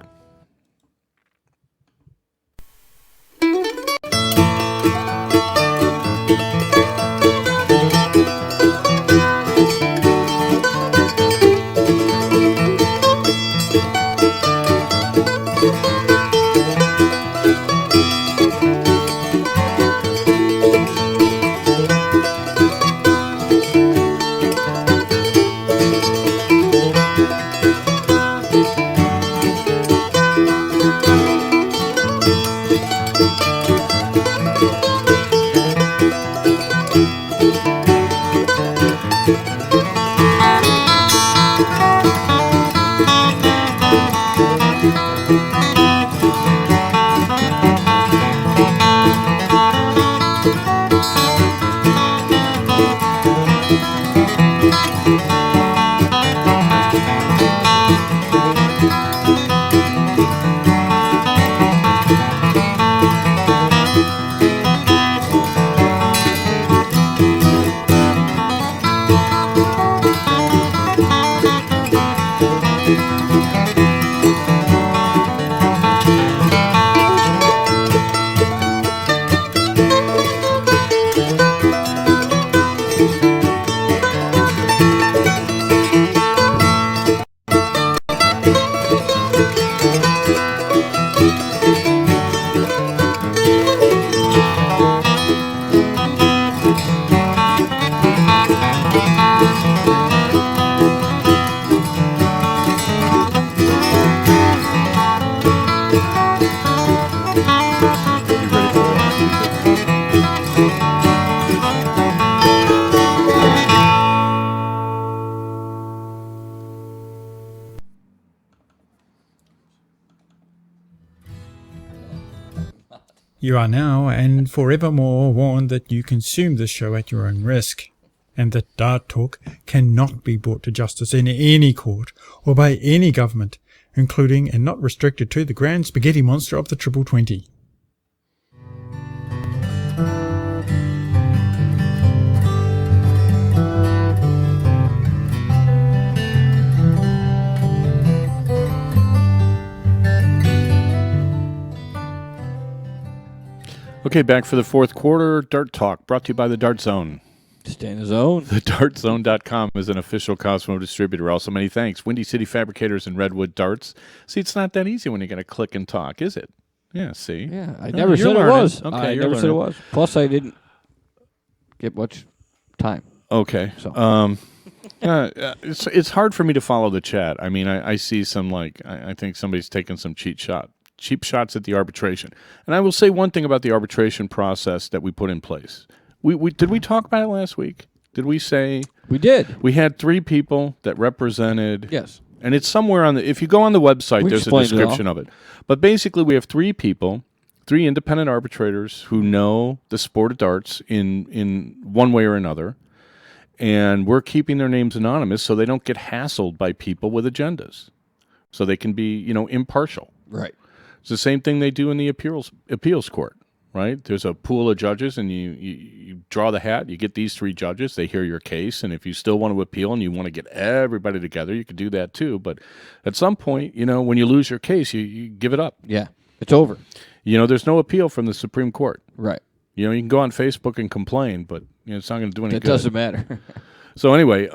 You are now and forevermore warned that you consume this show at your own risk, and that Dart Talk cannot be brought to justice in any court or by any government, including and not restricted to the grand spaghetti monster of the Triple 20. Okay, back for the fourth quarter. Dart Talk, brought to you by the Dart Zone. Stay in the zone. TheDartZone.com is an official Cosmo distributor. Also, many thanks. Windy City Fabricators and Redwood Darts. See, it's not that easy when you're going to click and talk, is it? Yeah, see? Yeah, I Oh, never you're said learning. it was. Okay, I you're never said it learning. was. Plus, I didn't get much time. Okay. So. It's hard for me to follow the chat. I mean, I see some, I think somebody's taking some cheap shots at the arbitration. And I will say one thing about the arbitration process that we put in place. Did we talk about it last week? Did we say? We did. We had 3 people that represented. Yes. And it's somewhere on if you go on the website, there's a description of it. But basically, we have 3 people, 3 independent arbitrators who know the sport of darts in one way or another. And we're keeping their names anonymous so they don't get hassled by people with agendas. So they can be, impartial. Right. It's the same thing they do in the appeals court. right? There's a pool of judges, and you draw the hat. You get these 3 judges. They hear your case, and if you still want to appeal and you want to get everybody together, you could do that too. But at some point, when you lose your case, you give it up. Yeah, it's over. There's no appeal from the Supreme Court. Right. You can go on Facebook and complain, but it's not going to do any good. It doesn't matter. So anyway,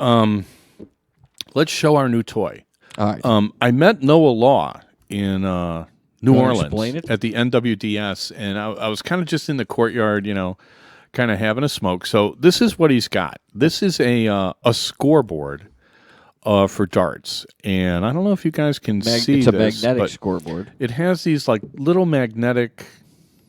let's show our new toy. All right. I met Noah Law in New Wanna explain Orleans it? at the NWDS, and I was kind of just in the courtyard, kind of having a smoke. So this is what he's got. This is a scoreboard for darts, and I don't know if you guys can see it's a this, magnetic but scoreboard. it has these like little magnetic.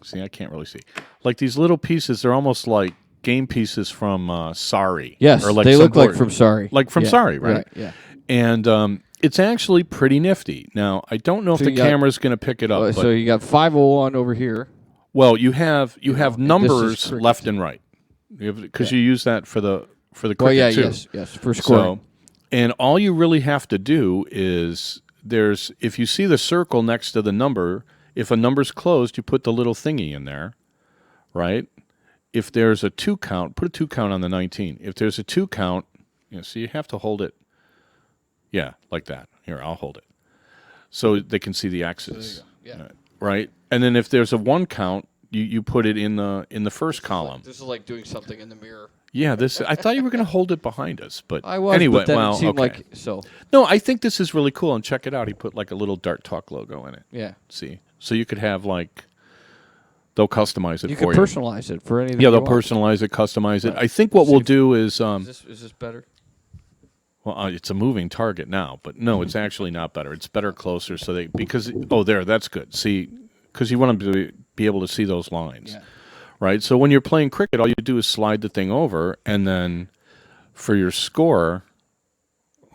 See, I can't really see. Like these little pieces. They're almost like game pieces from Sorry. Yes, or like they some look like board- from Sorry. Like from Yeah, Sorry, right? Yeah. And it's actually pretty nifty. Now, I don't know if So the you got- camera's going to pick it up. But, So you got 501 over here. well, you have and this is numbers cricket. left and right, because you use that for the cricket Well, yeah, too. yes, for scoring. So, and all you really have to do is if you see the circle next to the number, if a number's closed, you put the little thingy in there, right? If there's a 2 count, put a 2 count on the 19. If there's a 2 count, so you have to hold it. Yeah, like that. Here, I'll hold it, so they can see the X's. Yeah. Right, and then if there's a 1 count, you put it in the first column. This is like doing something in the mirror. Yeah, I thought you were going to hold it behind us, but I was, anyway, but then well, it seemed okay. like so. No, I think this is really cool, and check it out. He put like a little Dart Talk logo in it. Yeah. See, so you could have they'll customize it You for can you. personalize it for anything. Yeah, they'll you want. personalize it, customize it. I think what we'll do is, Is this better? well, it's a moving target now, but no, it's actually not better. It's better closer, so that's good. See, because you want them to be able to see those lines. Yeah. Right? So when you're playing cricket, all you do is slide the thing over, and then for your score,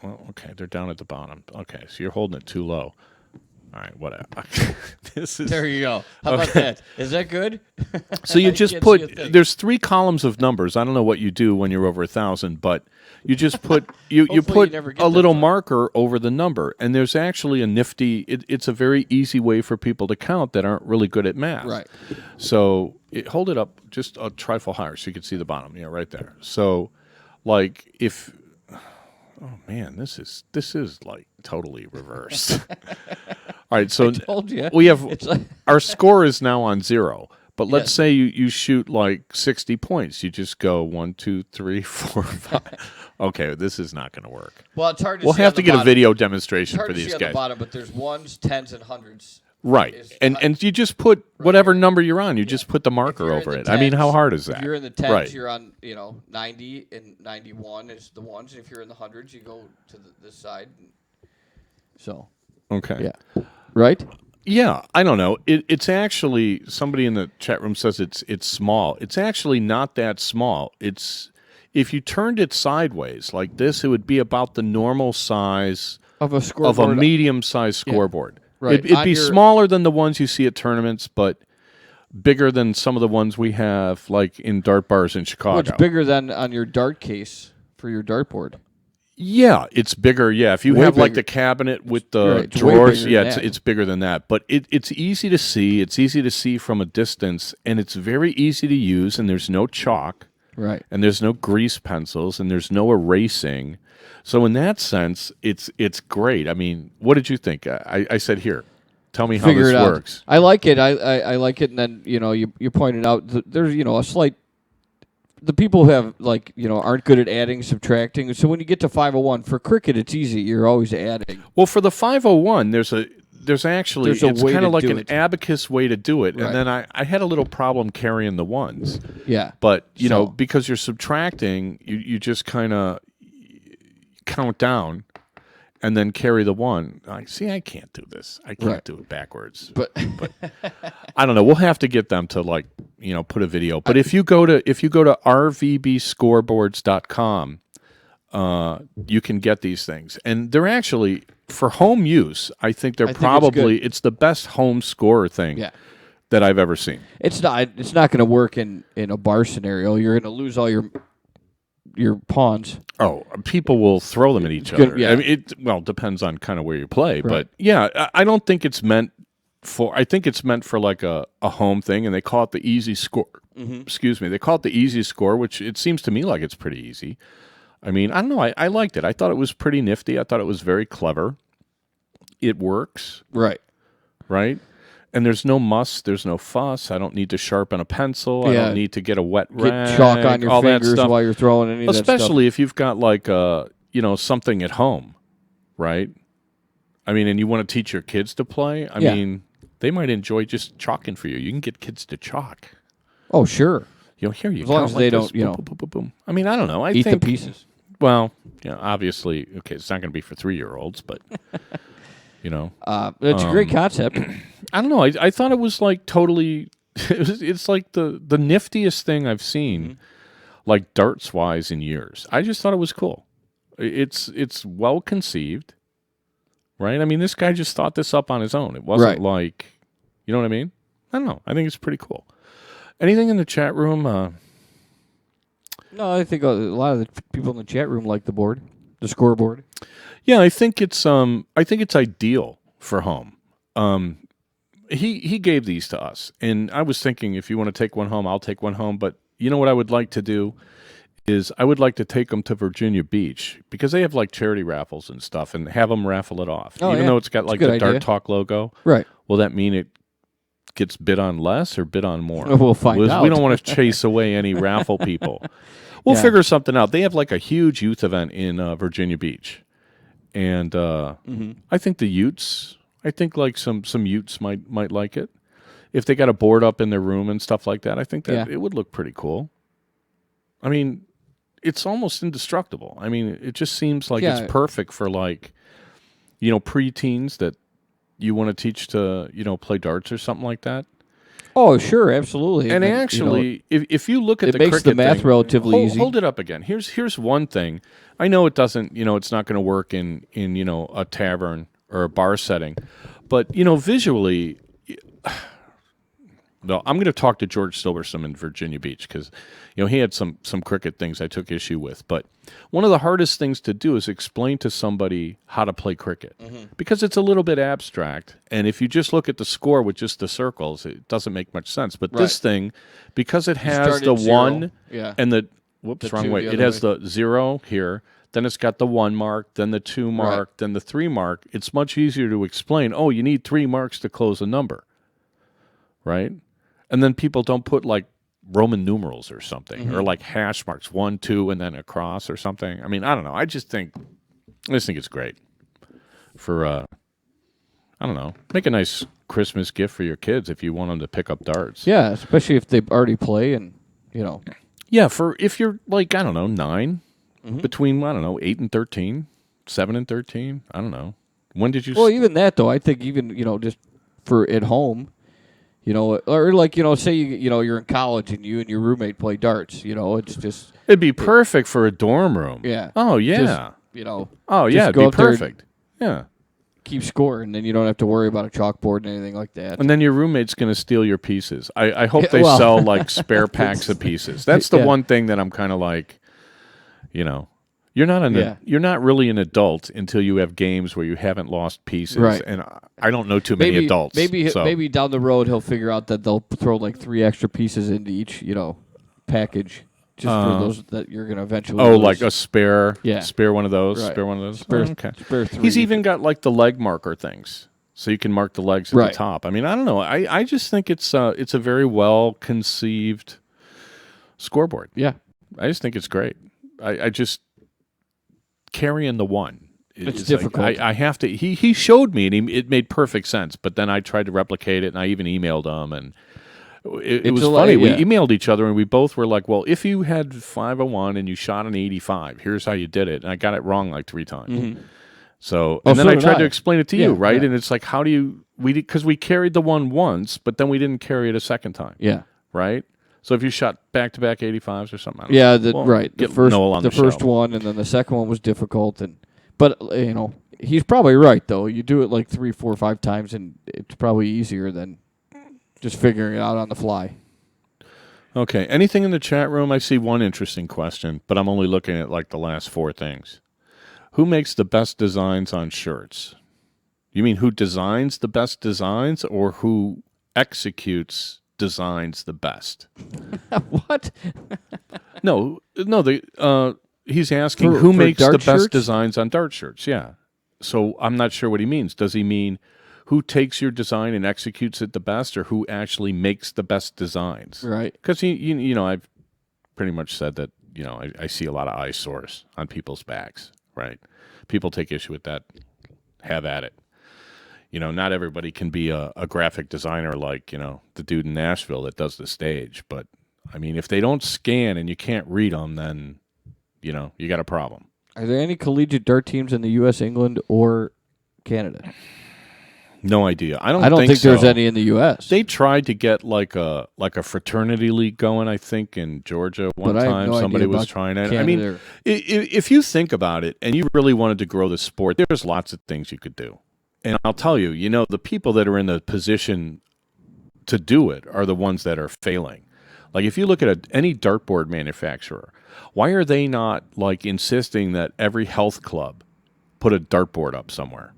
well, okay, they're down at the bottom. Okay, so you're holding it too low. All right, whatever. This is There you go. How about that? Is that good? so you I just can't see a put. thing. There's 3 columns of numbers. I don't know what you do when you're over 1,000, but you just put you Hopefully put you never get a that little far. marker over the number, and there's actually a nifty. It's a very easy way for people to count that aren't really good at math. Right. So hold it up just a trifle higher so you can see the bottom. Yeah, right there. So, like if, oh man, this is like totally reversed. All right, so Told you. we have It's like, our score is now on 0. But let's Yes. say you shoot like 60 points. You just go 1, 2, 3, 4, 5. Okay, this is not going to work. well, it's hard to We'll see have on to the get a bottom. video It's demonstration hard for to these see on guys. the bottom, but there's ones, tens, and hundreds. Right. Is- And you just put whatever number you're on, you just put the If marker you're in over the it. I mean, how tens- hard is that? If you're in the tens, Right. you're on 90 and 91 is the ones. And if you're in the hundreds, you go to this side. So Okay. yeah, right. Yeah, I don't know. It's actually, somebody in the chat room says it's small. It's actually not that small. If you turned it sideways like this, it would be about the normal size Of a of scoreboard. a medium-sized scoreboard. Right. It'd On be your- smaller than the ones you see at tournaments, but bigger than some of the ones we have, like in dart bars in Chicago. What's bigger than on your dart case for your dartboard? Yeah, it's bigger. Yeah, if you Way have like bigger. the cabinet with the Right, it's way drawers, bigger yeah, than that. it's bigger than that. But it's easy to see. It's easy to see from a distance, and it's very easy to use. And there's no chalk, Right. and there's no grease pencils, and there's no erasing. So in that sense, it's great. I mean, what did you think? I said, here, tell me how Figure this it out. works. I like it. I like it. And then you pointed out there's a slight. The people who have aren't good at adding, subtracting. So when you get to 501 for cricket, it's easy. You're always adding. Well, for the 501, there's actually There's a it's way kind to of like do an it. abacus way to do it. Right. And then I had a little problem carrying the ones. Yeah. But, So- because you're subtracting, you just kind of count down and then carry the one. I can't do this. I can't Right. do it backwards. But I don't know. We'll have to get them to put a video. But if you go to rvbscoreboards.com, you can get these things. And they're actually, for home use, I think they're I think it's probably good. it's the best home scorer thing yeah. that I've ever seen. It's not going to work in a bar scenario. You're going to lose all your pawns. Oh, people will throw them at each Good, other. yeah. I mean, it depends on kind of where you play, but Right. yeah, I don't think it's meant I think it's meant for like a home thing, and they call it the easy score. Excuse me. They call it the easy score, which it seems to me like it's pretty easy. I mean, I don't know. I liked it. I thought it was pretty nifty. I thought it was very clever. It works, Right. right? And there's no muss. There's no fuss. I don't need to sharpen a pencil. I Yeah. don't need to get a wet rag. Get chalk on your all that fingers stuff. while you're throwing any of that stuff. Especially if you've got like something at home, right? I mean, and you want to teach your kids to play. I Yeah. mean, they might enjoy just chalking for you. You can get kids to chalk. Oh, sure. Here you As long count as like they this, don't, boom, boom, boom, boom, boom. I mean, I don't know. I Eat think the pieces. well, obviously, okay, it's not going to be for 3-year-olds, but It's a great concept. I don't know. I thought it was like totally. It's like the niftiest thing I've seen, like darts wise, in years. I just thought it was cool. It's well conceived, right? I mean, this guy just thought this up on his own. It wasn't Right. like, you know what I mean? I don't know. I think it's pretty cool. Anything in the chat room? No, I think a lot of the people in the chat room like the board, the scoreboard. Yeah, I think it's ideal for home. He gave these to us, and I was thinking if you want to take one home, I'll take one home. But you know what I would like to do is I would like to take them to Virginia Beach because they have like charity raffles and stuff, and have them raffle it off. Oh, Even yeah. though it's got That's a like good the idea. Dart Talk logo, Right. will that mean it gets bid on less or bid on more? We'll find out. We don't want to chase away any raffle people. We'll Yeah. figure something out. They have like a huge youth event in Virginia Beach, and I think the Utes. I think like some Utes might like it if they got a board up in their room and stuff like that. I think that Yeah. it would look pretty cool. I mean, it's almost indestructible. I mean, it just seems like Yeah. it's perfect for like preteens that you want to teach to play darts or something like that. Oh, sure, absolutely. And then, actually, if you look at it the makes the cricket math thing- relatively easy. Hold it up again. Here's one thing. I know it doesn't. It's not going to work in a tavern or a bar setting, but visually. No, I'm going to talk to George Silverstone in Virginia Beach because, he had some cricket things I took issue with. But one of the hardest things to do is explain to somebody how to play cricket because it's a little bit abstract. And if you just look at the score with just the circles, it doesn't make much sense. But this thing, because it has start the at 0. one Yeah. and the wrong 2 way. the It other has way. the 0 here. Then it's got the 1 mark, then the 2 mark, then the 3 mark. It's much easier to explain. Oh, you need 3 marks to close a number, right? And then people don't put like Roman numerals or something, or like hash marks 1, 2, and then a cross or something. I mean, I don't know. I just think it's great for I don't know, make a nice Christmas gift for your kids if you want them to pick up darts. Yeah, especially if they already play and Yeah, for if you're like, I don't know, 9, between, I don't know, 8 and 13, 7 and 13, I don't know. When did you Well, even that though, I think even just for at home, or like say you're in college and you and your roommate play darts. It's just it'd be perfect for a dorm room. yeah. Oh, yeah. Just, Oh, just yeah, it'd go be up there and perfect. Yeah. keep score, and then you don't have to worry about a chalkboard and anything like that. And then your roommate's going to steal your pieces. I hope Yeah, they well. sell like spare packs of pieces. That's the Yeah. one thing that I'm kind of like, you're not Yeah. you're not really an adult until you have games where you haven't lost pieces. Right. And I don't know too many adults. so. Maybe down the road he'll figure out that they'll throw like 3 extra pieces into each package just for those that you're gonna eventually. Oh, lose. like a spare, Yeah. spare one of those, Right. spare one of those. Spare- Oh, okay. spare 3. He's even got like the leg marker things, so you can mark the legs at Right. the top. I mean, I don't know. I just think it's a very well conceived scoreboard. yeah. I just think it's great. I just carrying the 1. It's is difficult. Like, I have to. He showed me, and it made perfect sense. But then I tried to replicate it, and I even emailed him, and it It's was a lot- funny. yeah. We emailed each other, and we both were like, "Well, if you had 501 and you shot an 85, here's how you did it." And I got it wrong like 3 times. So, Oh, and then so I did tried I. to explain it to Yeah, you, right? yeah. And it's like, how do you because we carried the 1 once, but then we didn't carry it a second time, Yeah. right? So if you shot back-to-back 85s or something, I don't Yeah, know. Well, right. The get first, Noel on the first show. one, and then the second one was difficult, but he's probably right though. You do it like 3, 4, 5 times, and it's probably easier than just figuring it out on the fly. Okay. Anything in the chat room? I see one interesting question, but I'm only looking at like the last 4 things. Who makes the best designs on shirts? You mean who designs the best designs or who executes designs the best? What? No. He's asking For- who for makes the dart best shirts? designs on dart shirts. Yeah. So I'm not sure what he means. Does he mean who takes your design and executes it the best, or who actually makes the best designs? Right. Because I've pretty much said that. I see a lot of eyesores on people's bags. Right. People take issue with that. Have at it. Not everybody can be a graphic designer like, the dude in Nashville that does the stage. But, I mean, if they don't scan and you can't read them, then, you got a problem. Are there any collegiate dart teams in the U.S., England, or Canada? No idea. I don't think so. there's any in the U.S. They tried to get like a fraternity league going, I think, in Georgia one But I have time. no Somebody idea was about trying it. I Canada mean, or- if you think about it and you really wanted to grow the sport, there's lots of things you could do. And I'll tell you, the people that are in the position to do it are the ones that are failing. Like if you look at any dartboard manufacturer, why are they not like insisting that every health club put a dartboard up somewhere?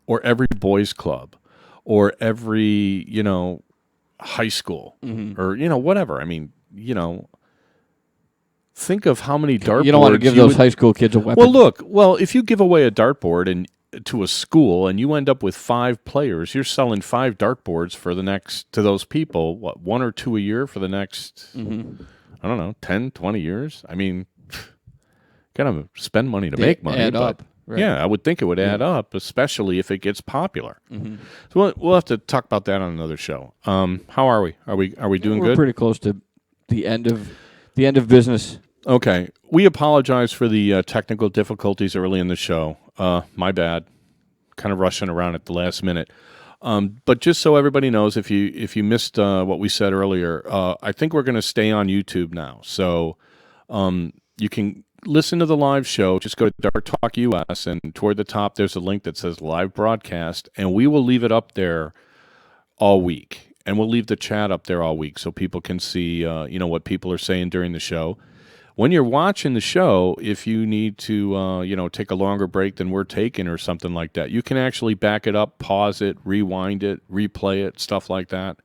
Or every boys club, or every, high school, or, whatever. I mean, think of how many dartboards You don't want to give those high school kids a weapon. Well, if you give away a dartboard and to a school and you end up with 5 players, you're selling 5 dartboards for the next, to those people, 1 or 2 a year for the next, I don't know, 10, 20 years? I mean, gotta spend money to make money. Add but up. Right. Yeah, I would think it would add up, especially if it gets popular. So we'll have to talk about that on another show. How are we? Are we doing We're good? pretty close to the end of business. Okay. We apologize for the technical difficulties early in the show. My bad. Kind of rushing around at the last minute. But just so everybody knows, if you missed what we said earlier, I think we're going to stay on YouTube now. So you can listen to the live show. Just go to Dart Talk US, and toward the top there's a link that says live broadcast, and we will leave it up there all week. And we'll leave the chat up there all week so people can see what people are saying during the show. When you're watching the show, if you need to take a longer break than we're taking or something like that, you can actually back it up, pause it, rewind it, replay it, stuff like that,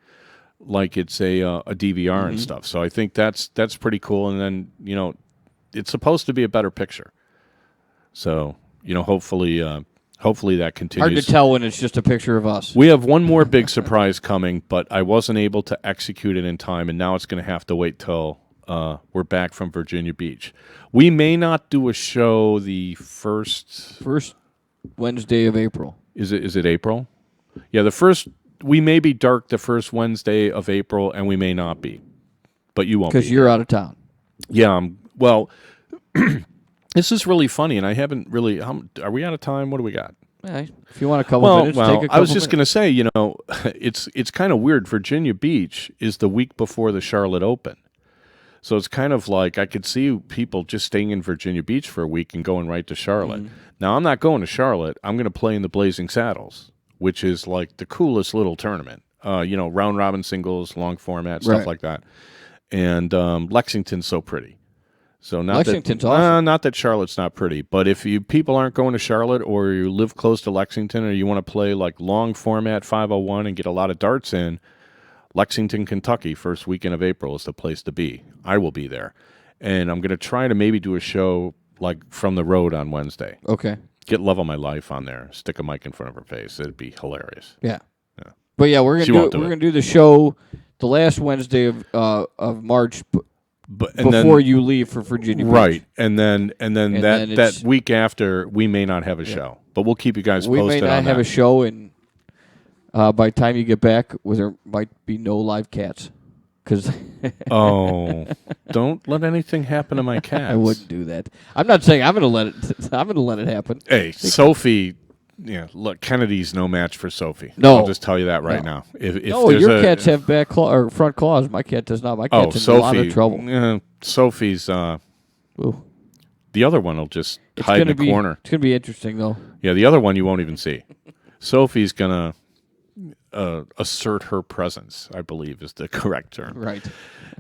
like it's a DVR and stuff. So I think that's pretty cool. And then it's supposed to be a better picture. So hopefully that continues. Hard to tell when it's just a picture of us. We have one more big surprise coming, but I wasn't able to execute it in time, and now it's going to have to wait till we're back from Virginia Beach. We may not do a show the first Wednesday of April. Is it April? Yeah, we may be dark the first Wednesday of April, and we may not be. But you won't be. Because you're out of town. Yeah, well, this is really funny, and I haven't really. Are we out of time? What do we got? If you want a couple minutes, take a couple I was just minutes. going to say, it's kind of weird. Virginia Beach is the week before the Charlotte Open. So it's kind of like I could see people just staying in Virginia Beach for a week and going right to Charlotte. Now, I'm not going to Charlotte. I'm going to play in the Blazing Saddles, which is like the coolest little tournament. Round-robin singles, long format, stuff like that. And Lexington's so pretty. So Lexington's awesome. Not that Charlotte's not pretty, but if people aren't going to Charlotte, or you live close to Lexington, or you want to play like long format 501 and get a lot of darts in, Lexington, Kentucky, first weekend of April is the place to be. I will be there. And I'm going to try to maybe do a show like from the road on Wednesday. Okay. Get Love of My Life on there. Stick a mic in front of her face. It'd be hilarious. Yeah. But yeah, we're gonna do the show the last Wednesday of March before you leave for Virginia Beach. Right. And then that it's- week after, we may not have a show. But we'll keep you guys posted on that. We may not have a show, and by the time you get back, there might be no live cats. Oh, don't let anything happen to my cats. I wouldn't do that. I'm not saying I'm going to let it. I'm going to let it happen. Hey, Sophie. Yeah, look, Kennedy's no match for Sophie. No. I'll just tell you that right now. If Your cats have back or front claws. My cat does not. My cat's in a lot of trouble. Sophie's. Ooh. The other one will just hide in the corner. It's going to be interesting, though. Yeah, the other one you won't even see. Sophie's gonna assert her presence, I believe is the correct term. Right.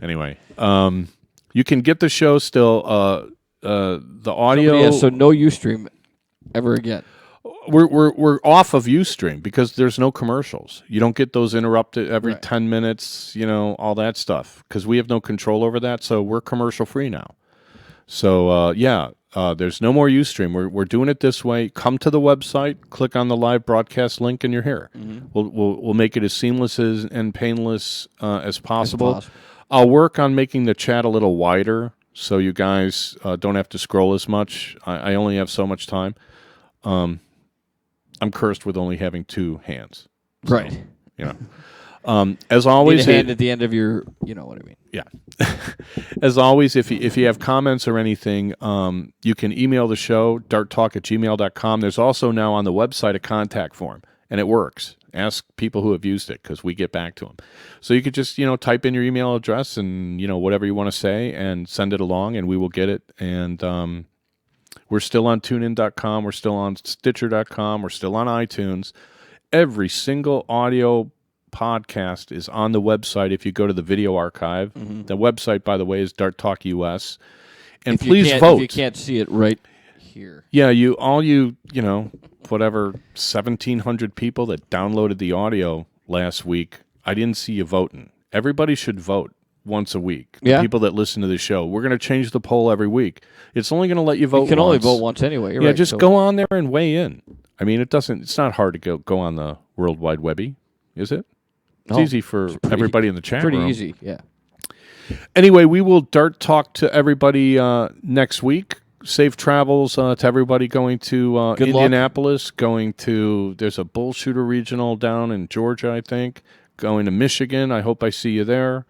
Anyway, you can get the show still. The audio. So no Ustream ever again. we're off of Ustream because there's no commercials. You don't get those interrupted every Right. 10 minutes, all that stuff, because we have no control over that. So we're commercial free now. So there's no more Ustream. We're doing it this way. Come to the website, click on the live broadcast link, and you're here. Mm-hmm. We'll make it as seamless and painless as possible. possible. I'll work on making the chat a little wider so you guys don't have to scroll as much. I only have so much time. I'm cursed with only having 2 hands. So, Right. As always, Need a hand at the end of your, you know what I mean. yeah. As always, if you have comments or anything, you can email the show, darttalk@gmail.com. There's also now on the website a contact form, and it works. Ask people who have used it because we get back to them. So you could just, type in your email address and, whatever you want to say and send it along, and we will get it. And we're still on tunein.com. We're still on stitcher.com. We're still on iTunes. Every single audio podcast is on the website if you go to the video archive. Mm-hmm. The website, by the way, is Dart Talk US. And If you please can't- vote. If you can't see it right here. Yeah, whatever 1,700 people that downloaded the audio last week, I didn't see you voting. Everybody should vote once a week. The Yeah. people that listen to the show. We're going to change the poll every week. It's only going to let you vote You can once. only vote once anyway. Yeah, right, just so- go on there and weigh in. I mean, it's not hard to go on the World Wide Webby, is it? It's No, easy for everybody in the chat Pretty room. easy, yeah. Anyway, we will Dart talk to everybody next week. Safe travels to everybody going to Good luck. Indianapolis, there's a bull shooter regional down in Georgia, I think, going to Michigan. I hope I see you there.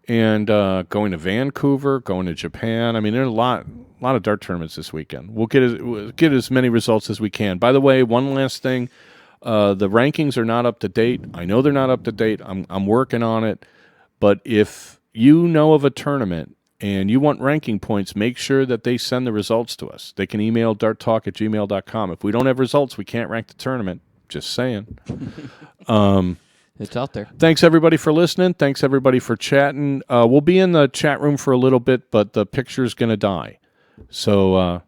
And going to Vancouver, going to Japan. I mean, there's a lot of dart tournaments this weekend. We'll get as many results as we can. By the way, one last thing. The rankings are not up to date. I know they're not up to date. I'm working on it. But if you know of a tournament and you want ranking points, make sure that they send the results to us. They can email darttalk@gmail.com. If we don't have results, we can't rank the tournament. Just saying. It's out there. Thanks, everybody, for listening. Thanks, everybody, for chatting. We'll be in the chat room for a little bit, but the picture's going to die. So,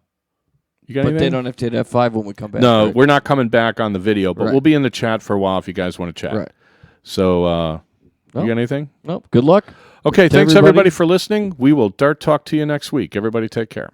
you got But anything? they don't have to hit F5 when we come back. No, right? we're not coming back on the video, but Right. we'll be in the chat for a while if you guys want to chat. Right. So, No. you got anything? Nope. Good luck. Okay, To thanks, everybody. everybody, for listening. We will Dart talk to you next week. Everybody take care.